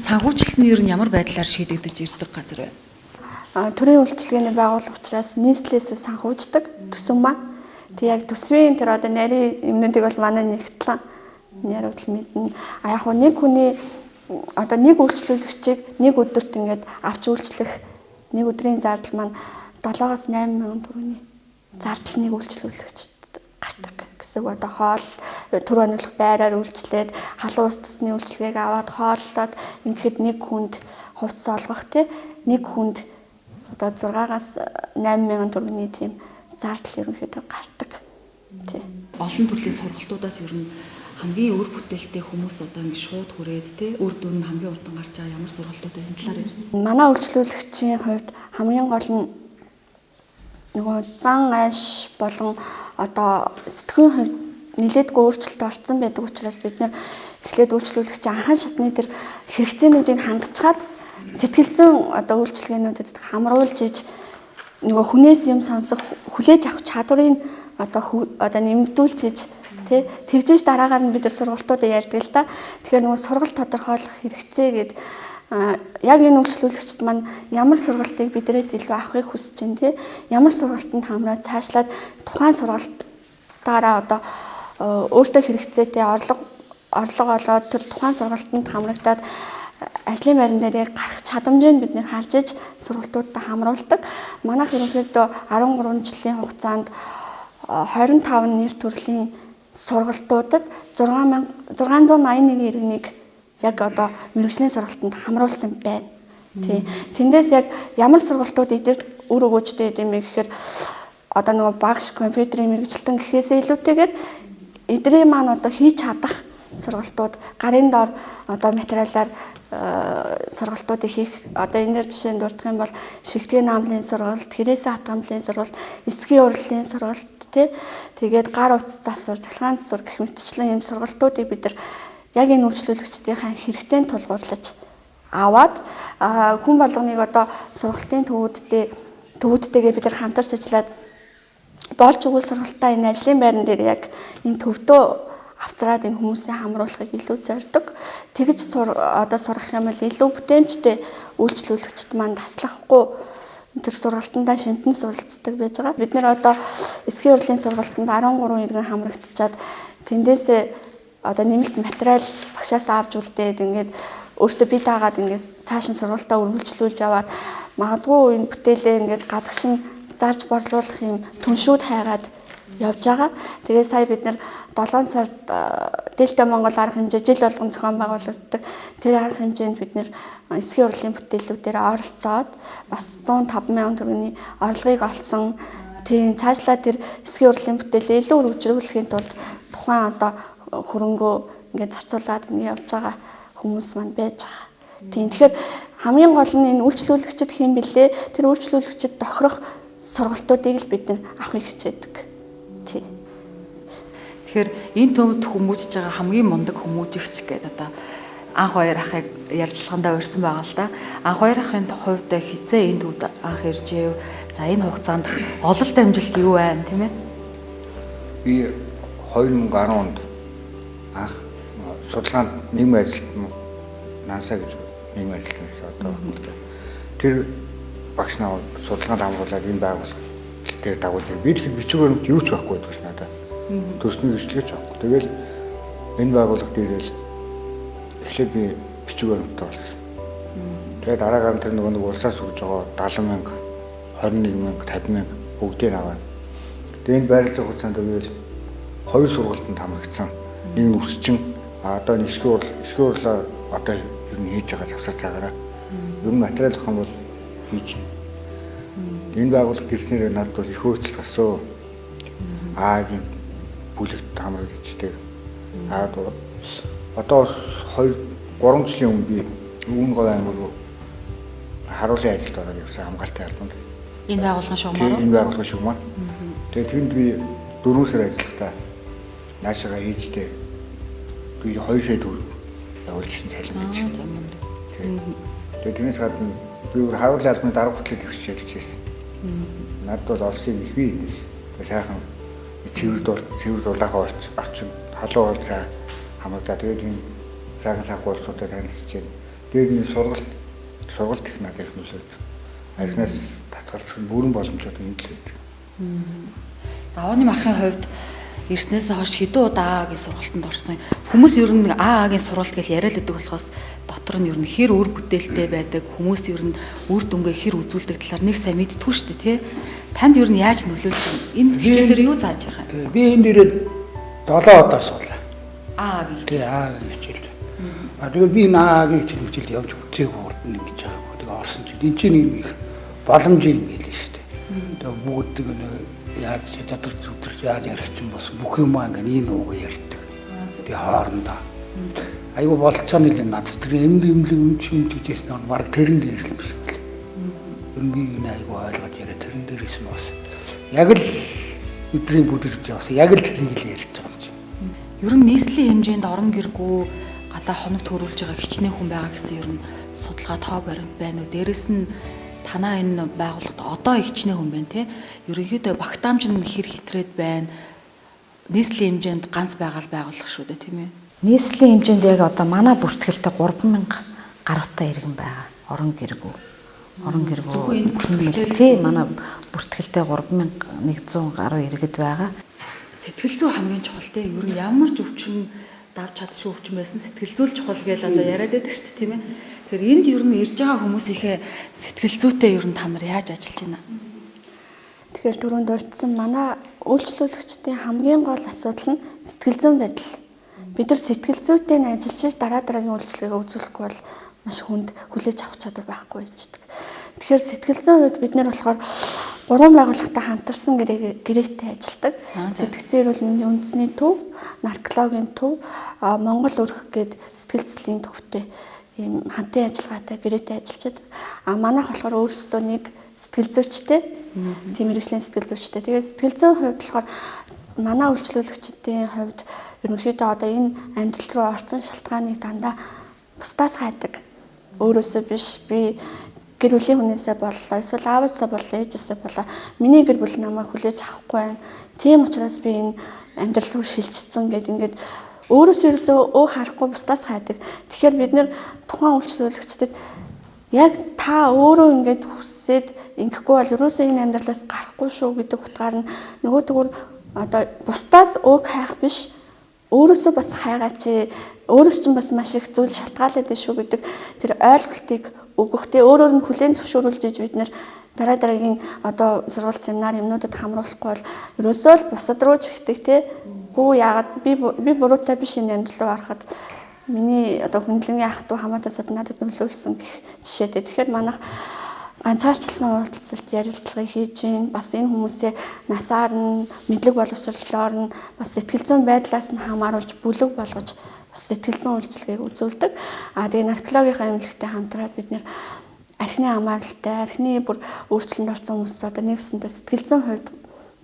Санхүүжилт нь ер нь ямар байдлаар шийдэгдэж ирдэг газар вэ? Төрийн үйлчилгээний байгууллага учраас нийслэлээс санхүүждэг төсөв маань. Тэг яг төсвийн тэр одоо нарийн юмнуудыг бол манай нэгтлэн Яривал мэднэ. А яг нэг хүний одоо нэг үйлчлүүлэгчийг нэг өдөрт ингээд авч үйлчлэх нэг өдрийн зардал маань 7-8 мянган төгрөгийн зардал нэг үйлчлүүлэгчд гардаг гэсэн үг. Одоо хоол түр оногдох байраар үйлчлээд халуун ус цэсний үйлчлэгийг аваад хооллоод ингээд нэг хүнд хувцас олгох нэг хүнд одоо 6-аас 8 мянган төгрөгийн тийм зардал ерөнхийдөө гардаг. Тий. Олон төрлийн сургалтуудаас ер нь хамгийн өр бүтээлтэй хүмүүс одоо ингэ шууд хүрээд үр дүн хамгийн урдан гарч байгаа ямар сургалтууд вэ? Энэ талаар юм. Манай үйлчлүүлэгчийн хувьд хамгийн гол нь нөгөө зан айш болон одоо сэтгүүн хувьд нэлээдгүй өөрчлөлт орсон байдаг учраас бид нэр эхлээд үйлчлүүлэгчийн анхан шатны тэр хэрэгцээнүүдийг хангачаад сэтгэл зүйн одоо үйлчлэгээнүүдэд хамруулж иж нөгөө хүнээс юм сонсох хүлээж авах чадварыг одоо нэмэгдүүлж иж тэгжиж дараагаар нь бид нар сургалтуудаа ярьдаг л да. Тэгэхээр нөгөө сургалт тодорхойлох хэрэгцээ гээд яг энэ үйлчлүүлэгчд маань ямар сургалтыг биднээс илүү авахыг хүсэж байна ямар сургалтанд хамраад цаашлаад тухайн сургалтаараа одоо өөртөө хэрэгцээтэй орлого олоод тэр тухайн сургалтанд хамрагдаад ажлын байран дээр гарах чадамжийг бид нэр харж иж сургалтуудаа хамруулдаг. Манайх ерөнхийдөө 13 жилийн хугацаанд 25 нэр төрлийн сургалтуудад 681 иргэнийг яг одоо мэргэжлийн сургалтанд хамруулсан байна. Тий. Тэндээс яг ямар сургалтууд эдгээр үр өгөөжтэй юм бэ гэхээр одоо нөгөө багш компьютерийн мэргэжилтэн гэхээсээ илүүтэйгээр эдгээр маань одоо хийж чадах сургалтууд гарын дор одоо материалаар сургалтуудыг хийх одоо энээр жишээнд дурдах юм бол шигтгэн наамлын сургалт, хэрэгсээ хатгамлын сургалт, эсгийн урлалын сургалт тэгээд гар утас засвар, цахилгаан засвар гэх мэтчлэн ийм сургалтуудыг бид нар яг энэ үйлчлүүлэгчдийн хэрэгцээнд тулгуурлаж аваад хүн болгоныг одоо сургалтын төвүүдтэйгээ бид нар хамтарч ажиллаад болж өгөх сургалтаа энэ ажлын байран дээр яг энэ төвдөө авцраад энэ хүмүүсийн хамруулахыг илүү зорддог. Тэгж одоо сурах юм бол илүү бүтээмжтэй үйлчлүүлэгчд маань таслахгүй тэр сургалтандаа шимтэн суралцдаг байж байгаа. Бид нэр одоо эсгийн урлалын сургалтанд 13 иргэн хамрагдчихад тэндээсээ одоо нэмэлт материал багшаас авч үлдээд ингээд өөртөө бие даагаад ингээд цааш нь сургалтаа үргэлжлүүлж яваад магадгүй энэ бүтээлээ ингээд гадагш нь зарж борлуулах юм түншүүд хайгаад явж байгаа. Тэгээ сая бид нар 7 сард Дельта Монгол арга хэмжээ жил болгон зохион байгуулагддаг. Тэр арга хэмжээнд бид нар эсгийн урлалын бүтээлүүдээр оролцоод бас 105 мянган төгрөгийн орлогыг олсон. Тийм цаашлаа тэр эсгийн урлалын бүтээлээ илүү өргөжлүүлэхийн тулд тухайн одоо хөрөнгөө ингээд зарцуулаад ингэ явж байгаа хүмүүс маань байж байгаа. Тийм тэгэхээр хамгийн гол нь энэ үйлчлүүлэгчид хэм бэлээ тэр үйлчлүүлэгчид тохирох сургалтуудыг л бид нар авахыг хичээдэг. Тий. Тэгэхээр энэ төвд хүмүүжж байгаа хамгийн мундаг хүмүүжигч гэдэг одоо анх хоёр ахыг ярилцлагандаа урьсан байгаа л да. Анх хоёр ахын хувьд хизээ энэ төвд анх иржээв. За энэ хугацаанд ололт амжилт юу байна тийм ээ? Би 2010 онд анх судалгаанд нийгмийн ажилт NASA гэж нийгмийн ажилтнаас одоо тэр багш наваад судалгаанд хамруулаад энэ байгууллага дээр дагуулж би тэр бичвэрт юу ч байхгүй байсан надад. Төрсний бичлэгч авахгүй. Тэгэл энэ байгууллага дээрэл эхлээд би бичвэрт болсон. Тэгээд дараагаар нь тэр нөгөө улсаас өгж байгаа 70 мянга, 21 мянга, 50 мянга бүгдийг аваад. Тэгээд энэ байрлал хугацаанд үйл 2 сургалтанд хамрагдсан. Нэг нь өсчин одоо эсгийн урлаа одоо ер нь хийж байгаа завсар цагаараа ер нь материал авах юм бол хийж байна. Энэ байгууллага гэрснээр надад бол их хөөцөл гарсан. Аагийн бүлэгт хамрагдчихтэй. Одоо 2-3 жилийн өмнө би Өвгөнговь аймаг руу харуулын ажилд ороод явсан хамгаалтын албанд. Энэ байгууллагын шугамаар. Энэ байгууллагын шугамаар. Тэгээд тэнд би 4 сар ажиллахдаа наашаага хийжтэй. Би 2 сая төгрөг явуулж ирсэн цалин гэж. Тэгээд тэрнээс гадна би өөр харуулын албаны дарга хөтлөлт хөвсөж ажиллаж байсан. Надад бол олсон их бий юм. Тэгээд сайхан цэвэр дулаахаа орчин халуун уулзаа хамагдаа тэгээд энэ сайхан уулзуудад танилцж байна. Тэгээд энэ сургалт их надад их нөлөөд. Архинаас татгалзах бүрэн боломжууд энэ л байдаг. Давааны мархын хувьд ирснээс хойш хэдэн удаа А-гийн сургалтанд орсон. Хүмүүс ер нь А-гийн сургалт гэж яриад байдаг болохоос дотор нь ер нь хэр өр бүтээлтэй байдаг, хүмүүс ер нь үр дүнгээ хэр үзүүлдэг талаар нэг сайн мэдтгүү шүү дээ, тий. Танд ер нь яаж нөлөөлж байна? Энэ хичээлээр юу зааж байгаа? Би энд ирээд 7 удаа суулаа. А-гийн тий А-гийн хичээл. Тэгээд би А-гийн хичээлд явж үзээгүй урд нь ингэж байгаа. Тэгээд орсон чинь энэ чинь их боломжийн юм хэлээ шүү дээ. Тэгээд бүгд яаж чадвар зүтэрч яаж ярих чинь бас бүх юм ингээ энэ уугаа ярьдаг. Би хоорондоо. Айгу болцооны л надад тэр эмлэг гэж нь баг тэрэн дээр юм шиг байна. Би энэ айгу ойлгож яриа тэрэн дээрээс нь бас яг л бидний бүдэрч яваас яг л тэрийг л ярьж байгаа юм чинь. Ер нь нийслэлийн хэмжээнд орон гэргүй гадаа хоног төрүүлж байгаа хичнээн хүн байгаа гэсэн ер нь судалгаа тоо баримт байна уу? Дээрэс нь танаа энэ байгууллагад одоо хичнээн хүн байна те. Ерөнхийдөө багтаамж нь хэр хэтрээд байна. Нийслэлийн хэмжээнд ганц байгууллага шүү дээ тийм ээ. Нийслэлийн хэмжээнд яг одоо манай бүртгэлтэй 3000 гаруйтай иргэн байгаа. Орон гэргүй. Тийм манай бүртгэлтэй 3100 гаруй иргэд байгаа. Сэтгэл зүй хамгийн чухал те. Ер нь ямар ч өвчин давж чадшгүй өвчин байсан сэтгэл зүй чухал гэж одоо яриад байдаг шүү дээ тийм ээ. Тэгэхээр энд ер нь ирж байгаа хүмүүсийнхээ сэтгэл зүйтэй ер нь та нар яаж ажиллаж байна? Тэгэхээр түрүүнд дурдсан манай үйлчлүүлэгчдийн хамгийн гол асуудал нь сэтгэл зүйн байдал. Бид нар сэтгэл зүйтэй нь ажиллаж дараагийн үйлчлэгээ үзүүлэхгүй бол маш хүнд хүлээж авах чадвар байхгүй болждаг. Тэгэхээр сэтгэл зүйн хувьд бид нар болохоор 3 байгууллагатай хамтарсан гэрээтэй ажилладаг. Сэтгцэн эрүүл мэндийн үндэсний төв, наркологийн төв, Монгол өрх гээд сэтгэл зүйн төвтэй ийм хамтын ажиллагаатай гэрээтэй ажиллаж байгаа. Манайх болохоор өөрсдөө нэг сэтгэл зүйчтэй, тийм мэргэжлийн сэтгэл зүйчтэй. Тэгээд сэтгэл зүйн хувьд болохоор манай үйлчлүүлэгчдийн хувьд ерөнхийдөө одоо энэ амьдрал руу орсон шалтгааныг дандаа бусдаас хайдаг. Өөрөөсөө биш би гэр бүлийн хүнээсээ боллоо, эсвэл ааваасаа боллоо, ээжээсээ боллоо. Миний гэр бүл намайг хүлээж авахгүй байна. Тийм учраас би энэ амьдрал руу шилжчихсэн гэдэг ингээд өөрөөсөө харахгүй бусдаас хайдаг. Тэгэхээр бид нэр тухайн үйлчлүүлэгчдэд яг та өөрөө ингээд хүссээд ингэхгүй бол ерөөсөө энэ амьдралаас гарахгүй шүү гэдэг утгаар нь нөгөө төгөр одоо бусдаас өг хайх биш өөрөөсөө бас хайгаач, өөрөөс чинь бас маш их зүйл шалтгаалаад байна шүү гэдэг тэр ойлголтыг өгөхтэй өөрөөр нь хүлээн зөвшөөрүүлж иж бид нэр дараагийн одоо сургалт семинар юмнуудад хамруулахгүй бол ерөөсөө л бусад руу чигтэг те гүү яагаад би буруутай биш энэ амьдрал руу ороход миний одоо хүндлэнгийн ах トゥ хамаатасад надад нөлөөлсөн гэх жишээтэй. Тэгэхээр манайх ганцаарчлсан уулзалт ярилцлагыг хийж гин бас энэ хүмүүсээ насаар нь мэдлэг боловсролоор нь бас сэтгэл зүйн байдлаас нь хамааруулж бүлэг болгож бас сэтгэл зүйн үйлчилгээг үзүүлдэг. Тэгээ наркологийн эмнэлэгтэй хамтраад бид нэр архины хамааралтай, архины бүр өөрчлөлтөнд орсон хүмүүст одоо нэгсэндээ сэтгэл зүйн хувьд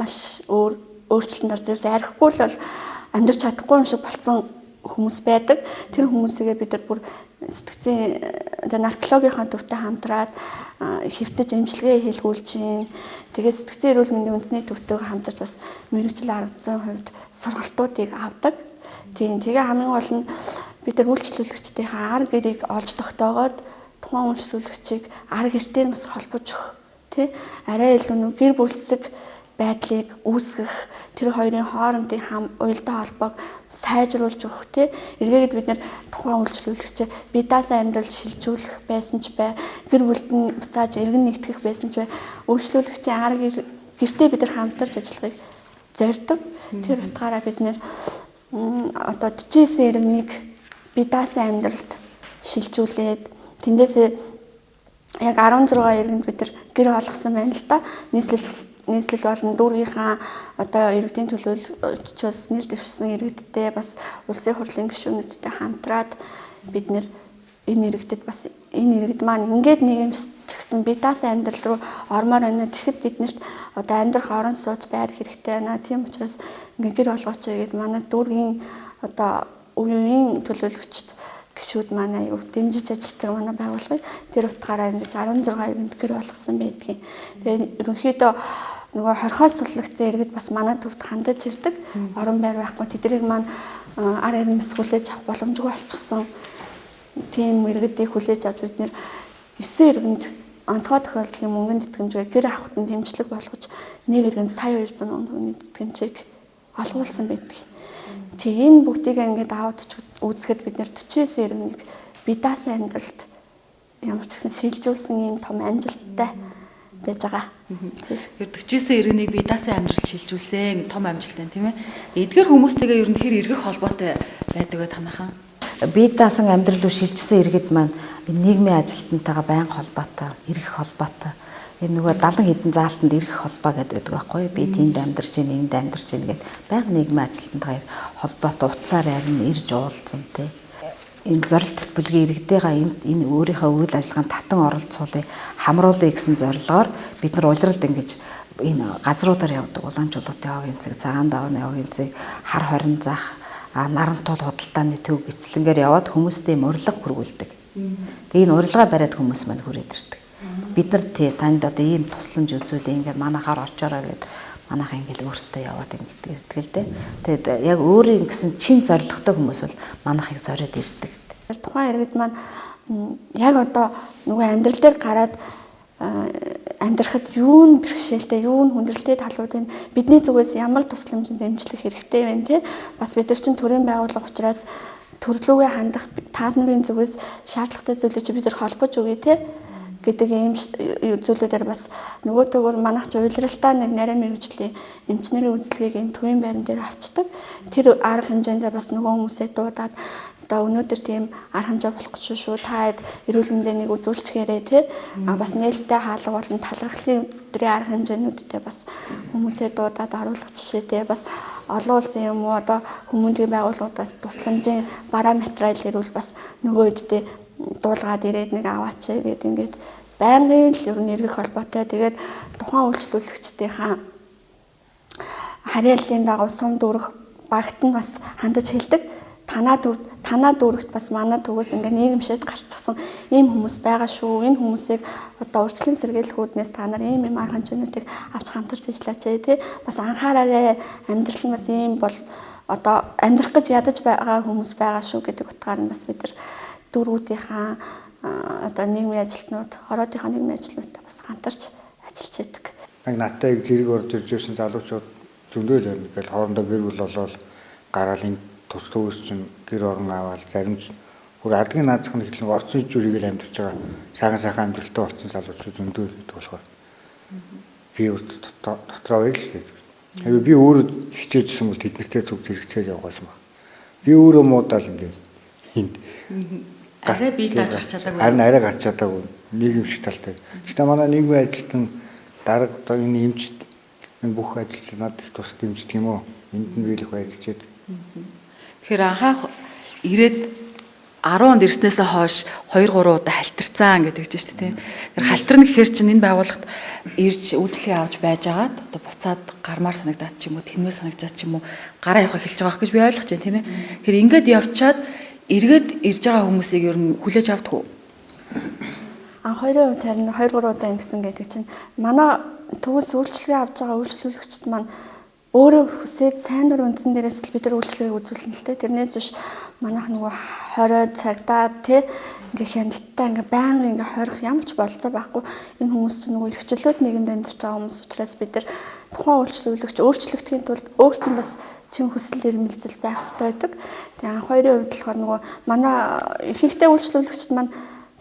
маш өөрчлөлтөнд орж архигүй л бол амьдрч чадахгүй юм шиг болцсон хүмүүс байдаг. Тэр хүмүүсийгээ бид нар бүр сэтгцийн наркологийн төвтэй хамтраад хэвтэж эмчилгээ хийлгүүлж гин. Тэгээд сэтгцийн эрүүл мэндийн үндэсний төвтэйг хамтарч бас мэрэгжил арга зүйн хувьд сургалтуудыг авдаг. Тийм тэгээ хамгийн гол нь бид нар үйлчлүүлэгчдийн ар гэрийг олж тогтоогоод тухайн үйлчлүүлэгчийг ар гэртэй бас холбож өгөх тий арай илүү нэг гэр бүлсэг байдлыг үүсгэх тэр хоёрын хоорондын уялдаа холбоог сайжруулж өгөх тий эргээгээд бид нэр тухайн үйлчлүүлэгчээ бие даасан амьдрал шилжүүлэх байсан ч бай гэр бүлд нь буцааж эргэн нэгтгэх байсан ч бай үйлчлүүлэгчийн ар гэртээ бид нар хамтарч ажиллахыг зорьдог. Тэр утгаараа бид нэр одоо 49 иргэнийг бие даасан амьдралд шилжүүлээд тэндээсээ яг 16 иргэнд бид нар гэр олгосон байна л да. Нийслэл болон дүүргийнхаа одоо иргэдийн төлөөлөгчөөс нэр дэвшсэн иргэдтэй бас улсын хурлын гишүүнүүдтэй хамтраад бид нэр энэ иргэд маань ингээд нийгэмсчихсэн бие даасан амьдрал руу ормоор байна. Тэгэхэд биднэрт одоо амьдрах орон сууц байр хэрэгтэй байна. Тийм учраас ингээд гэр олгооч гэдэг манай дүүргийн одоо үеийн төлөөлөгчд гишүүд манай аюу дэмжиж ажилладаг манай байгууллагыг тэр утгаараа ингэж 16 иргэнд гэр болгосон байдгийг. Тэгээд ерөнхийдөө нөгөө хорхоос суллагдсан иргэд бас манай төвд хандаж ирдэг. Орон байр байхгүй тэднийг маань ар ирмэс хүлээж авах боломжгүй болчихсон. Тийм иргэдийг хүлээж авч бид нэр 9 иргэнд онцгой тохиолдлын мөнгөнд итгэмжгээ гэр авахтан дэмжлэг болгож нэг иргэнд сая 200 мянган төгрөгийн итгэмжийг олгуулсан байдаг. Тэг энэ бүгдийг ингээд аваад үзэхэд бид нэр 49-91 бие даасан амьдралд ямар ч гэсэн шилжүүлсэн ийм том амжилттай байж байгаа. Тэр 49-91 бие даасан амьдрал шилжүүлсэн том амжилттай тийм ээ. Эдгээр хүмүүстэйгээ ер нь хэр эргэх холбоотой байдаг вэ танайхан? Бие даасан амьдрал руу шилжсэн иргэд маань нийгмийн ажилтнтайгаа байнга холбоотой, эргэх холбоотой. Энэ нөгөө 70 хэдэн заалтанд эргэх холбоо гэдэг байхгүй. Би тэнд амьдарч байна, энд амьдарч байна гэдэг байнга нийгмийн ажилтнтайгаа холбоотой утсаар харин ирж уулзсан тий. Энэ зорилт бүлгийн иргэдээгаа энэ өөрийнхөө үйл ажиллагаанд татан оролцуулъя, хамруулъя гэсэн зорилгоор бид нар улиралд ингэж энэ газруудаар явдаг. Улаанчуулгын явгын цэг, цагаан давны явгын цэг, хар хорин зах, нарантуул худалдааны төв бичлэнгээр яваад хүмүүстэй урилга хүргүүлдэг. Тэгээ энэ урилга бариад хүмүүс маань хүрээд ирдэг. Бид нар танд одоо ийм тусламж үзүүлээ ингээд манайхаар очоорой гэд манайхаа ингээд өөрсдөө яваад ингээд ирдэг л дээ. Тэгээд яг өөрийн гэсэн чин зоригтой хүмүүс бол манайхыг зориод ирдэг. Тухайн иргэд маань яг одоо нөгөө амьдрал дээр гараад амьдрахад юу н бэрхшээлтэй, юу н хүндрэлтэй талууд байна. Бидний зүгээс ямар тусламжийн дэмжлэг хэрэгтэй байна те. Бас бид нар чинь төрийн байгууллага учраас төрлөөгөө хандах та нарын зүгээс шаардлагатай зүйлийг бид нар холбож өгье те гэдэг ийм зүйлүүдээр бас нөгөө төгөр манайх ч уйлралтаа нэг нарийн мэргэжлийн эмчнэрийн үйлчлэгийг энэ төвийн байран дээр авчдаг. Тэр арга хэмжээндээ бас нөгөө хүмүүсээ дуудаад одоо өнөөдөр тийм арга хэмжээ болох гэж шүү. Та хэд эрүүл мэндийн нэг үзүүлчихээрэй те. Бас нээлттэй хаалга болон талархлын өдрийн арга хэмжээнүүдтэй бас хүмүүсээ дуудаад оруулах жишээтэй бас олон улсын юм уу одоо хүмүүнлэгийн байгууллагуудаас тусламжийн бараа материал ирүүл бас нөгөө үедээ дуулгаад ирээд нэг аваач гэдэг ингээд байнгын л ер нь эргэх холбоотой. Тэгээд тухайн үйлчлүүлэгчдийнхаа харьяаллын дагуу сум дүүрэх багт нь бас хандаж хэлдэг. Танаа дүүрэгт бас манай төгөөс ингээд нийгэмшээд гарчихсан ийм хүмүүс байгаа шүү. Энэ хүмүүсийг одоо урьдчилан сэргийлэхүүднээс та нар ийм арга хэмжээнүүдийг авч хамтарч ажиллаач тий. Бас анхаараарай. Амьдрал нь бас ийм бол одоо амьдрах гэж ядаж байгаа хүмүүс байгаа шүү гэдэг утгаар нь бас бид нар дүүргүүдийнхаа одоо нийгмийн ажилтнууд, хороодынхаа нийгмийн ажилтнуудтай бас хамтарч ажиллаж байдаг. Нэг наттай зэрэг орж ирж ирсэн залуучууд зөндөл байна. Ингээл хоорондоо гэр бүл болоод гараал энэ тус төвөөс чинь гэр орон аваад зарим бүр адгийн наазах нь хэлэн орцсон зүрийг л амьдарч байгаа сайхан амьдралтай болсон залуучууд зөндөө гэдэг болохоор би дотроо байл шүү дээ. Хэвээ би өөрөө хичээжсэн бол тэднэртэй зүг зэрэгцээр явгаасан баг. Би өөрөө муудаал ингээд энд арай бие дааж гарч чадаагүй. Харин арай гарч чадаагүй. Нийгэм шиг талтай. Гэхдээ манай нийгмийн ажилтан дарга одоо энэ эмчт энэ бүх ажилтнууд их тус дэмждэг юм уу? Энд нь би л их баярлж байна. Тэгэхээр анхаах ирээд 10-нд ирснээсээ хойш 2-3 удаа халтарцсан гэдэг чинь шүү дээ. Тэр халтарна гэхээр чинь энэ байгууллагт ирж үйлчлэгээ авч байж агаад одоо буцаад гармаар санагдаад ч юм уу, тэнмээр санагдаад ч юм уу гараа явах эхэлж байгаа гэж би ойлгож байна тийм ээ. Тэгэхээр ингээд явчаад эргээд ирж байгаа хүмүүсийг ер нь хүлээж авдаг уу? Хоёрын хувьд харин 2-3 удаа ингэсэн гэдэг чинь манай төгөөс үйлчлэгээ авч байгаа үйлчлүүлэгчд маань өөрөө хүсээд сайн дур үндсэн дээрээс л бид нар үйлчлэгийг үзүүлнэ л дээ. Тэрнээс биш манайх нөгөө 20 цагтаа тий ингээ хяналттай ингээ байнга ингээ хорих ямар ч болцоо байхгүй. Энэ хүмүүс чинь нөгөө илчлэлт нийгэмд амьдарч байгаа хүмүүс учраас бид нар тухайн үйлчлүүлэгч өөрчлөгдөхийн тулд өөрт нь бас чин хүсэл эрмэлзэл байх хэрэгтэй байдаг. Тэгээ анх хоёрын хувьд болохоор нөгөө манай ихэнхдээ үйлчлүүлэгчд маань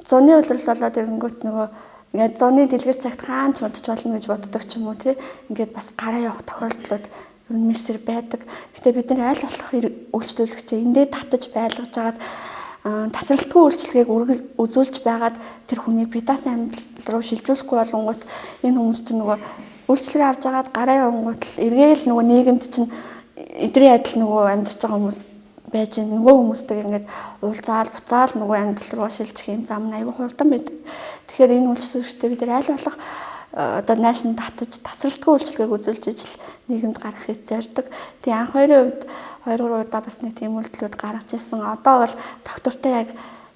зуны улирал болоод ирэнгүүт нөгөө ингээд зуны дэлгэр цагт хаан ч удаж болно гэж боддог ч юм уу тий. Ингээд бас гараа явах тохиолдлууд ер нь мэрсэр байдаг. Гэтэ бид нар аль болох үйлчлүүлэгчээ эндээ татаж байлгаж агаад тасралтгүй үйлчлэгийг үзүүлж байгаад тэр хүнийг бие даасан амьдрал руу шилжүүлэхгүй болонгууд энэ хүмүүс чинь нөгөө үйлчлэгээ авч агаад гараа явангууд л эргээл нөгөө нийгэмд чинь эдрийн адил нөгөө амьдарч байгаа хүмүүс байж нөгөө хүмүүстэйг ингээд уулзаал буцаал нөгөө амьдрал руу шилжих юм зам айгүй хурдан байдаг. Тэгэхээр энэ үйлчлүүлэгчтэй бид аль болох одоо наашин татаж тасралтгүй үйлчлэгийг үзүүлж ижил нийгэмд гаргахыг зорддог. Тэгээ анх хоёрын хувьд 2-3 удаа бас нэг тийм үйлдэлүүд гаргаж ирсэн. Одоо бол доктортой яг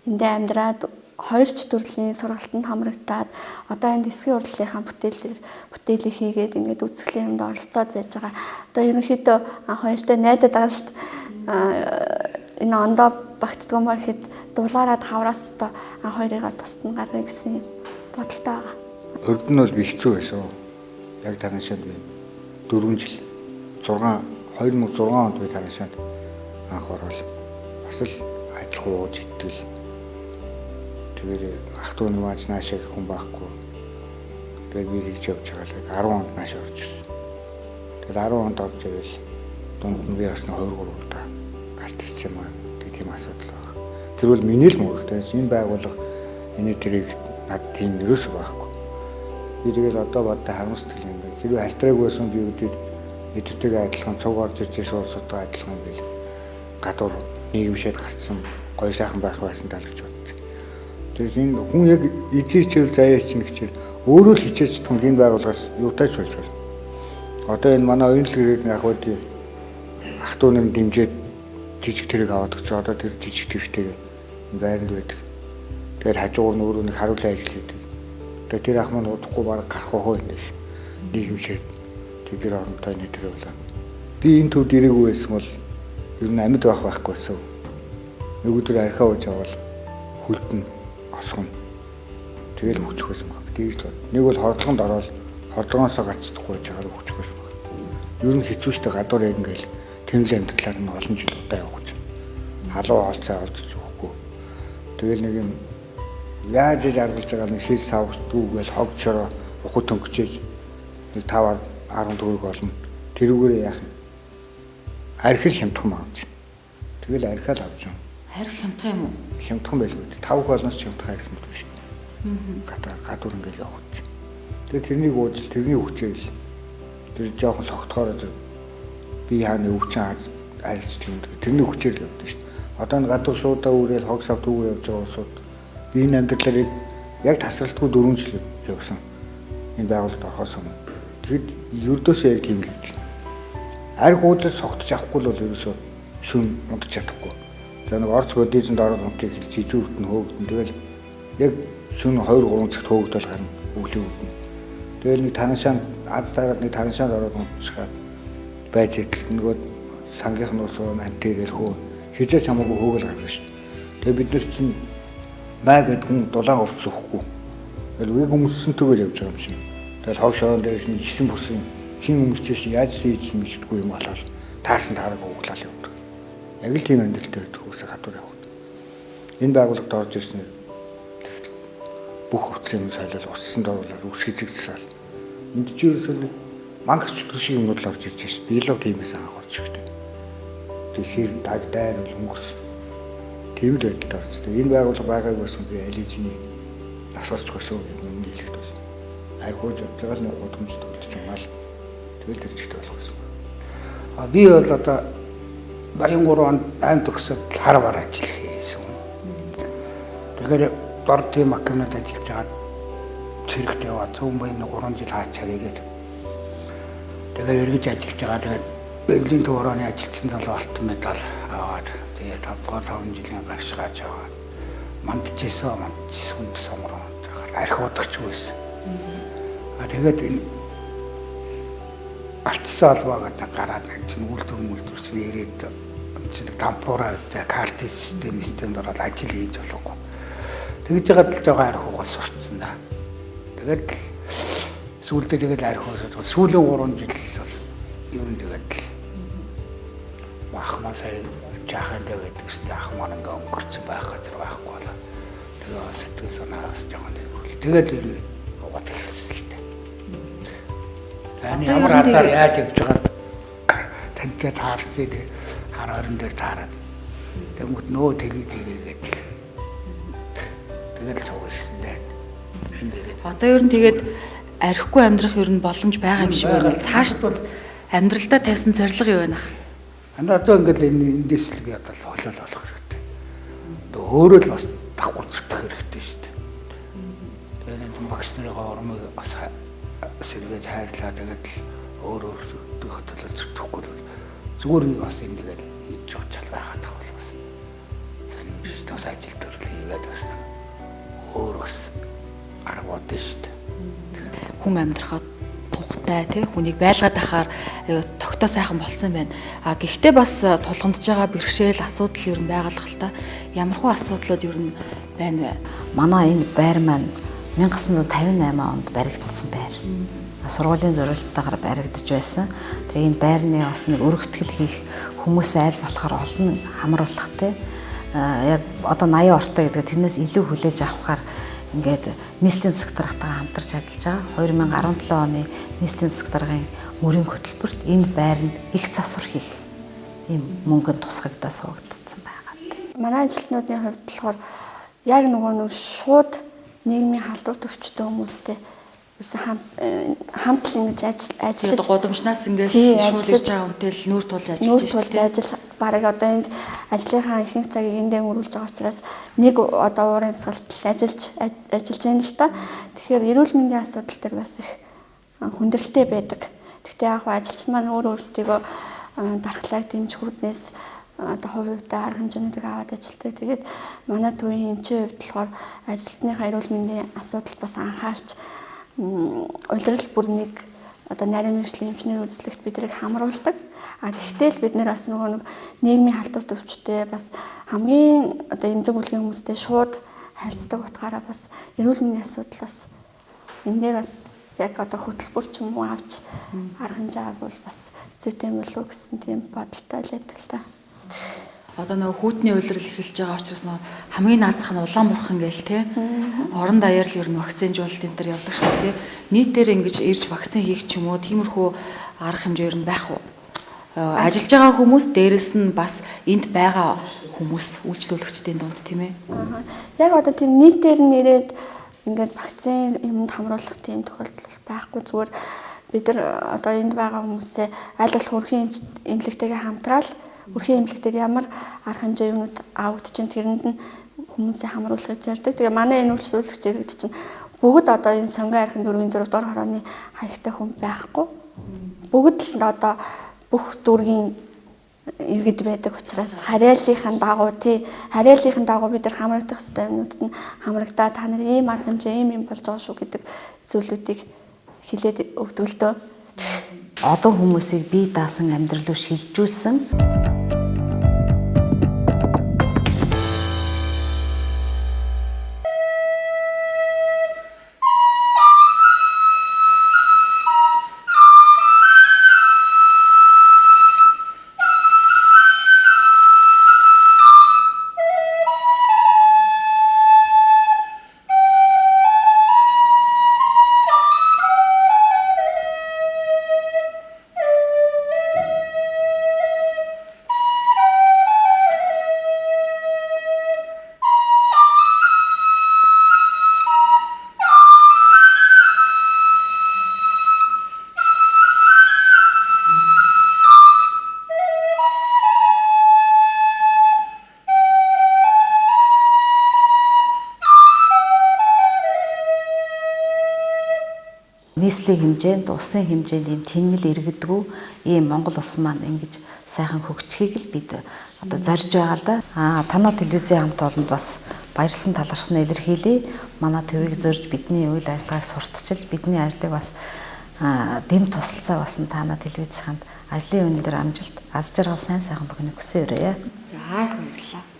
эндээ амьдраад 2 төрлийн сургалтанд хамрагдаад одоо энэ дэсгийн урлагийнхаа бүтээлийг хийгээд ингээд үзэсгэлэн юмд оролцоод байж байгаа. Одоо ерөнхийдөө анх хоёртой найдаад байгаа шүү дээ. Энэ ондоо багтдгүй маа гэхэд дулаараад хавраас одоо анх хоёрыгаа тусад нь гаргая гэсэн бодолтой байгаа. Өрд нь бол би хэцүү байсан. Яг танаас би 4 жил 6 2006 онд би таашаанд анх орол бас л ажил ууж итгэл. Тэгээд ах トゥ уны маань наашаа гэх хүн байхгүй. Тэгээд би хийж явж байгаа л 10 онд нааш орж ирсэн. Тэгээд 10 онд орж ирэл дунд нь би бас 23 удаа галт ирсэн юм аа. Тэгээд тийм асуудал баг. Тэр бол миний л мөн. Тэгээд энэ байгууллага миний тэрийг над тийм нэрөөс байхгүй. Би тэгээд одоо бодтой харамсдаг юм байна. Хэрвээ альтраг байсан би үдээд эдтэйгээ адилхан цуг орж ирж суулсуудаа адилхан бил гадуур нийгэмшээд гарцсан гоё сайхан байх байсан тал гэж боддог. Тэгэхээр энэ хүн яг эзэн хичээл заяа чинь хичээл өөрөө л хичээж тун энэ байгууллагаас юутай ч болж байна. Одоо энэ манай оюун гэрээд яг уу тий ах トゥ уны дэмжээд жижиг тэрэг аваад өгсөн. Одоо тэр жижиг тэрэгтэйгээ байранд байдаг. Тэгээд хажуугаар нь өөрөө нэг харуулсан ажил хийдэг. Тэгээд тэр ах маань удахгүй бараг гарах хоо энэ нийгэмшээд тэр оронтой нэтрээ болоо. Би энэ төвд ирээгүй байсан бол ер нь амьд байх байхгүй байсан. Нэг өдөр архиа ууж авал хөлдөн осгоно. Тэгэл мөчих байсан баг. Тэгж л нэг бол хордлогонд ороод хордлогоосоо гарцдаггүй жагаар өгчих байсан баг. Ер нь хэцүүштэй гадуур яг ингээл тэмэл амьдралаар нь олон жил удаа явах гэж. Халуу хоолцоо олдож өгөхгүй. Тэгэл нэг юм яаж иж аргалж байгаа нэг шил савс дүүгээл хогчороо ухад төнгөчээж нэг 5-10 төгрөг олно. Тэрүүгээр яах юм? Архил хямдхан байгаа юм чинь. Тэгэл архиал авч юм. Харих хямдхан юм уу? Хямдхан байлгүй. 5 холноос хямдхан архи юм шүү дээ. Гадуур ингээд явах чинь. Тэгээ тэрнийг ууж тэрний хүчээл тэр жоохон согтохоор би хааны өвчин айлцдаг юм. Тэрний хүчээр л явдаг шүү дээ. Одоо энэ гадуур шуудаа үрэл хог сав түүгээ явж байгаа улсууд би энэ амьдралыг яг тасралтгүй 4 жил явсан. Энэ байгууллагад орохоос өмнө. Тэгэд ердөөсөө яг тийм л. Арх уудал согтож авахгүй л бол ерөөсөө шүн унтж чадахгүй. За нэг орц бодизэнд ороод унтыг жижүүрт нь хөөгдөн. Тэгэл яг шүн 2-3 цагт хөөгдөл гарна өвлийн үүднэ. Тэгэл нэг танашаанд аз дараад нэг танашаанд ороод унтчихад байж идэл нөгөө сангийнх нь ус антэрэл хөө хижээч хамаагүй хөөгөл гаргана шүү дээ. Тэгээ бид нар чинь маа гэдэг хүн дулаан хувцс өгөхгүй. Тэгэл үеиг хүмүүсэнтэйгээр явж байгаа юм шиг. Тэгэл хог шороон дээрс нь 9 бүсэн хин хүмүүсчээс яаж сийдсэн мэдгүй юм болол таарсан таараг углал явдаг. Яг л тийм амьдралтай байдаг хүмүүсээ гадуур явах. Энэ байгууллагад орж ирсэн бүх хувцсын юм солиол уссанд оруулаад үс хизэгдсэл. Энд ч ерөөсөө мангч төр шиг юмуд л орж ирж шээ. Би л тиймээс анх орж ирэхтэй. Тэгэхээр даг дайр бол өнгөрсөн. Тийм л байдалтай орцтой. Энэ байгууллага байгааг байсан би алижны нас орч байсан юм нийлэхэд бол. Архууж явж байгаа л нэг гудамж төлөж юмаа л тэгэл төрчтэй болох гэсэн. Би бол одоо 83 онд айн төгсөд хар бар ажил хийсэн. Тэгэхээр дор тийм макинад ажиллаж байгаа цэрэгт яваад цөөн баян 3 жил хаачаар ирээд. Тэгээд эргэж ажиллаж байгаа. Тэгээд Берлин төвөрөний ажилтсан залуустай медаль аваад тэгээд 5 жилийн гаршгааж аваад мандчихсан хүнд сомроо архи удагч байсан. Тэгээд энэ артсан албагаа гараад нэг чинь үйлдвэрсэн ирээд чинь тампура карт системд ороод ажил хийж болохгүй. Тэгж яагаад л жоо архи угаас сурцсан да. Тэгээд сүүлдээ тэгээд архи уусаад сүүлийн 3 жил бол ер нь тэгээд ах маань сая жаахан дээр байдаг шүү дээ. Ах маань ингээ өнгөрцөн байх газар байхгүй болоо. Тэгээд сэтгэл санаас жоохон нэрвүүл. Тэгээд ер нь угаад хэлсэн л дээ. Ямар хатаар яаж явж байгаа тантай таарсан дээ. Хар орон дээр таараад. Тэгмэд нөө тэгээд цогцсон дээ. Одоо ер нь тэгээд архигүй амьдрах ер нь боломж байгаа юм шиг байна. Цаашд бол амьдралдаа тавьсан зорилго юу байна? Одоо ингээд эндээс л би одоо холиол болох хэрэгтэй. Өөрөө л бас давхар зүтгэх хэрэгтэй шүү дээ. Тэгээд энэ багш нарын ормыг бас сэргээж хайрлаа тэгээд л өөрөө хөтөлөж зүтгэхгүй л зүгээр бас ингээд хийж явж байгаад байгаа болохоос. Тань бас ажил төрөл хийгээд бас өөр бас арга бодсон шүү дээ. Хүн амьдрахад тухтай тий хүнийг байлгаад ахаар тогтоо сайхан болсон байна. Гэхдээ бас тулгамдж байгаа бэрхшээл асуудал ер нь байгаа л та. Ямархуу асуудлууд ер нь байна вэ? Манай энэ байр маань 1958 онд баригдсан байр. сургуулийн зорилттойгоор баригдаж байсан. Тэгээ энэ байрны бас нэг өргөтгөл хийх хүмүүс айл болохоор олон хамруулах те. Яг одоо 80 ортой гэдэг тэрнээс илүү хүлээж авахаар ингээд нийслэлийн засаг даргатайгаа хамтарч ажиллаж байгаа. 2017 оны нийслэлийн засаг даргын мөрийн хөтөлбөрт энэ байранд их засвар хийх ийм мөнгөнд тусгагдаа суугдсан байгаа. Манай ажилтнуудын хувьд болохоор яг нөгөө шууд нийгмийн халдвар төвчтэй хүмүүстэй хамт л ингэж ажиллаж гудамжнаас ингээд шууд ирж байгаа хүнтэй л нүүр тулж ажиллаж ажиллаж бараг одоо энд ажлынхаа ихэнх цагийг эндээ өнгөрүүлж байгаа учраас нэг одоо уурын амьсгалт ажиллаж байна л та. Тэгэхээр эрүүл мэндийн асуудал төр бас их хүндрэлтэй байдаг. Гэхдээ яг ажилчин маань өөрсдийгөө дархлааг дэмжих үүднээс одоо хувьдаа арга хэмжээнүүдийг аваад ажилтдаг. Тэгээд манай төвийн эмчийн хувьд болохоор ажилтныхаа эрүүл мэндийн асуудал бас анхаарч улирал бүрнийг одоо нарийн мэргэжлийн эмчнэр үзлэгт бидрийг хамруулдаг. Гэхдээ л бид нэр бас нөгөө нэг нийгмийн халдвар төвчтэй бас хамгийн одоо эмзэг бүлгийн хүмүүстэй шууд харьцдаг утгаараа бас эрүүл мэндийн асуудал бас энэ дээр бас яг одоо хөтөлбөр ч юм уу авч арга хэмжээ авбал бас зүйтэй болов уу гэсэн тийм бодолтой л байдаг л та. Одоо нөгөө хүүтний улирал эхэлж байгаа учраас нөгөө хамгийн наазах нь улаан бурхан гээл те. Орон даяар л ер нь вакцинжуулалт энэ төр явдаг шүү те. Нийтээр ингэж ирж вакцин хийх ч юм уу тиймэрхүү арга хэмжээ ер нь байх уу? Ажиллаж байгаа хүмүүс дээрэс нь бас энд байгаа хүмүүс үйлчлүүлэгчдийн дунд тийм ээ. Яг одоо тийм нийтээр нь ирээд ингээд вакцин юмд хамруулах тийм тохиолдол байхгүй. Зүгээр бид нар одоо энд байгаа хүмүүсээ аль болох хөрхийн эмнэлэгтэйгээ хамтраал өрхийн эмнэлэгтэр ямар арга хэмжээ юмуд авагд чинь тэрэнд нь хүмүүсээ хамруулахыг зорддог. Тэгээ манай энэ үйлчлүүлэгч иргэд чинь бүгд одоо энэ сонгон архин 4-ийн 6 дугаар хорооны хаягтай хүн байхгүй. Бүгд л одоо бүх дүүргийн иргэд байдаг учраас харьяаллынхын дагуу харьяаллынхын дагуу бид нар хамрагдах ёстой юмнуудад нь хамрагдаа та нар ийм арга хэмжээ ийм болж байгаа шүү гэдэг зүйлүүдийг хэлээд өгдөг л дөө. Олон хүмүүсийг бие даасан амьдрал руу шилжүүлсэн. Нийслэлийн хэмжээнд, улсын хэмжээнд ийм тэнмэл иргэдэггүй ийм Монгол улс маань ингэж сайхан хөгжихийг л бид одоо зорж байгаа л да. Танаа телевизийн хамт олонд бас баярсан талархсан илэрхийлье. Манай төвийг зорж бидний үйл ажиллагааг сурталчил, бидний ажлыг бас дэм тусалцаа басан танаа телевизийн хамт ажлын өндөр амжилт, аз жаргал сайн сайхан бүхнийг хүсье өрөөе. За баярлалаа.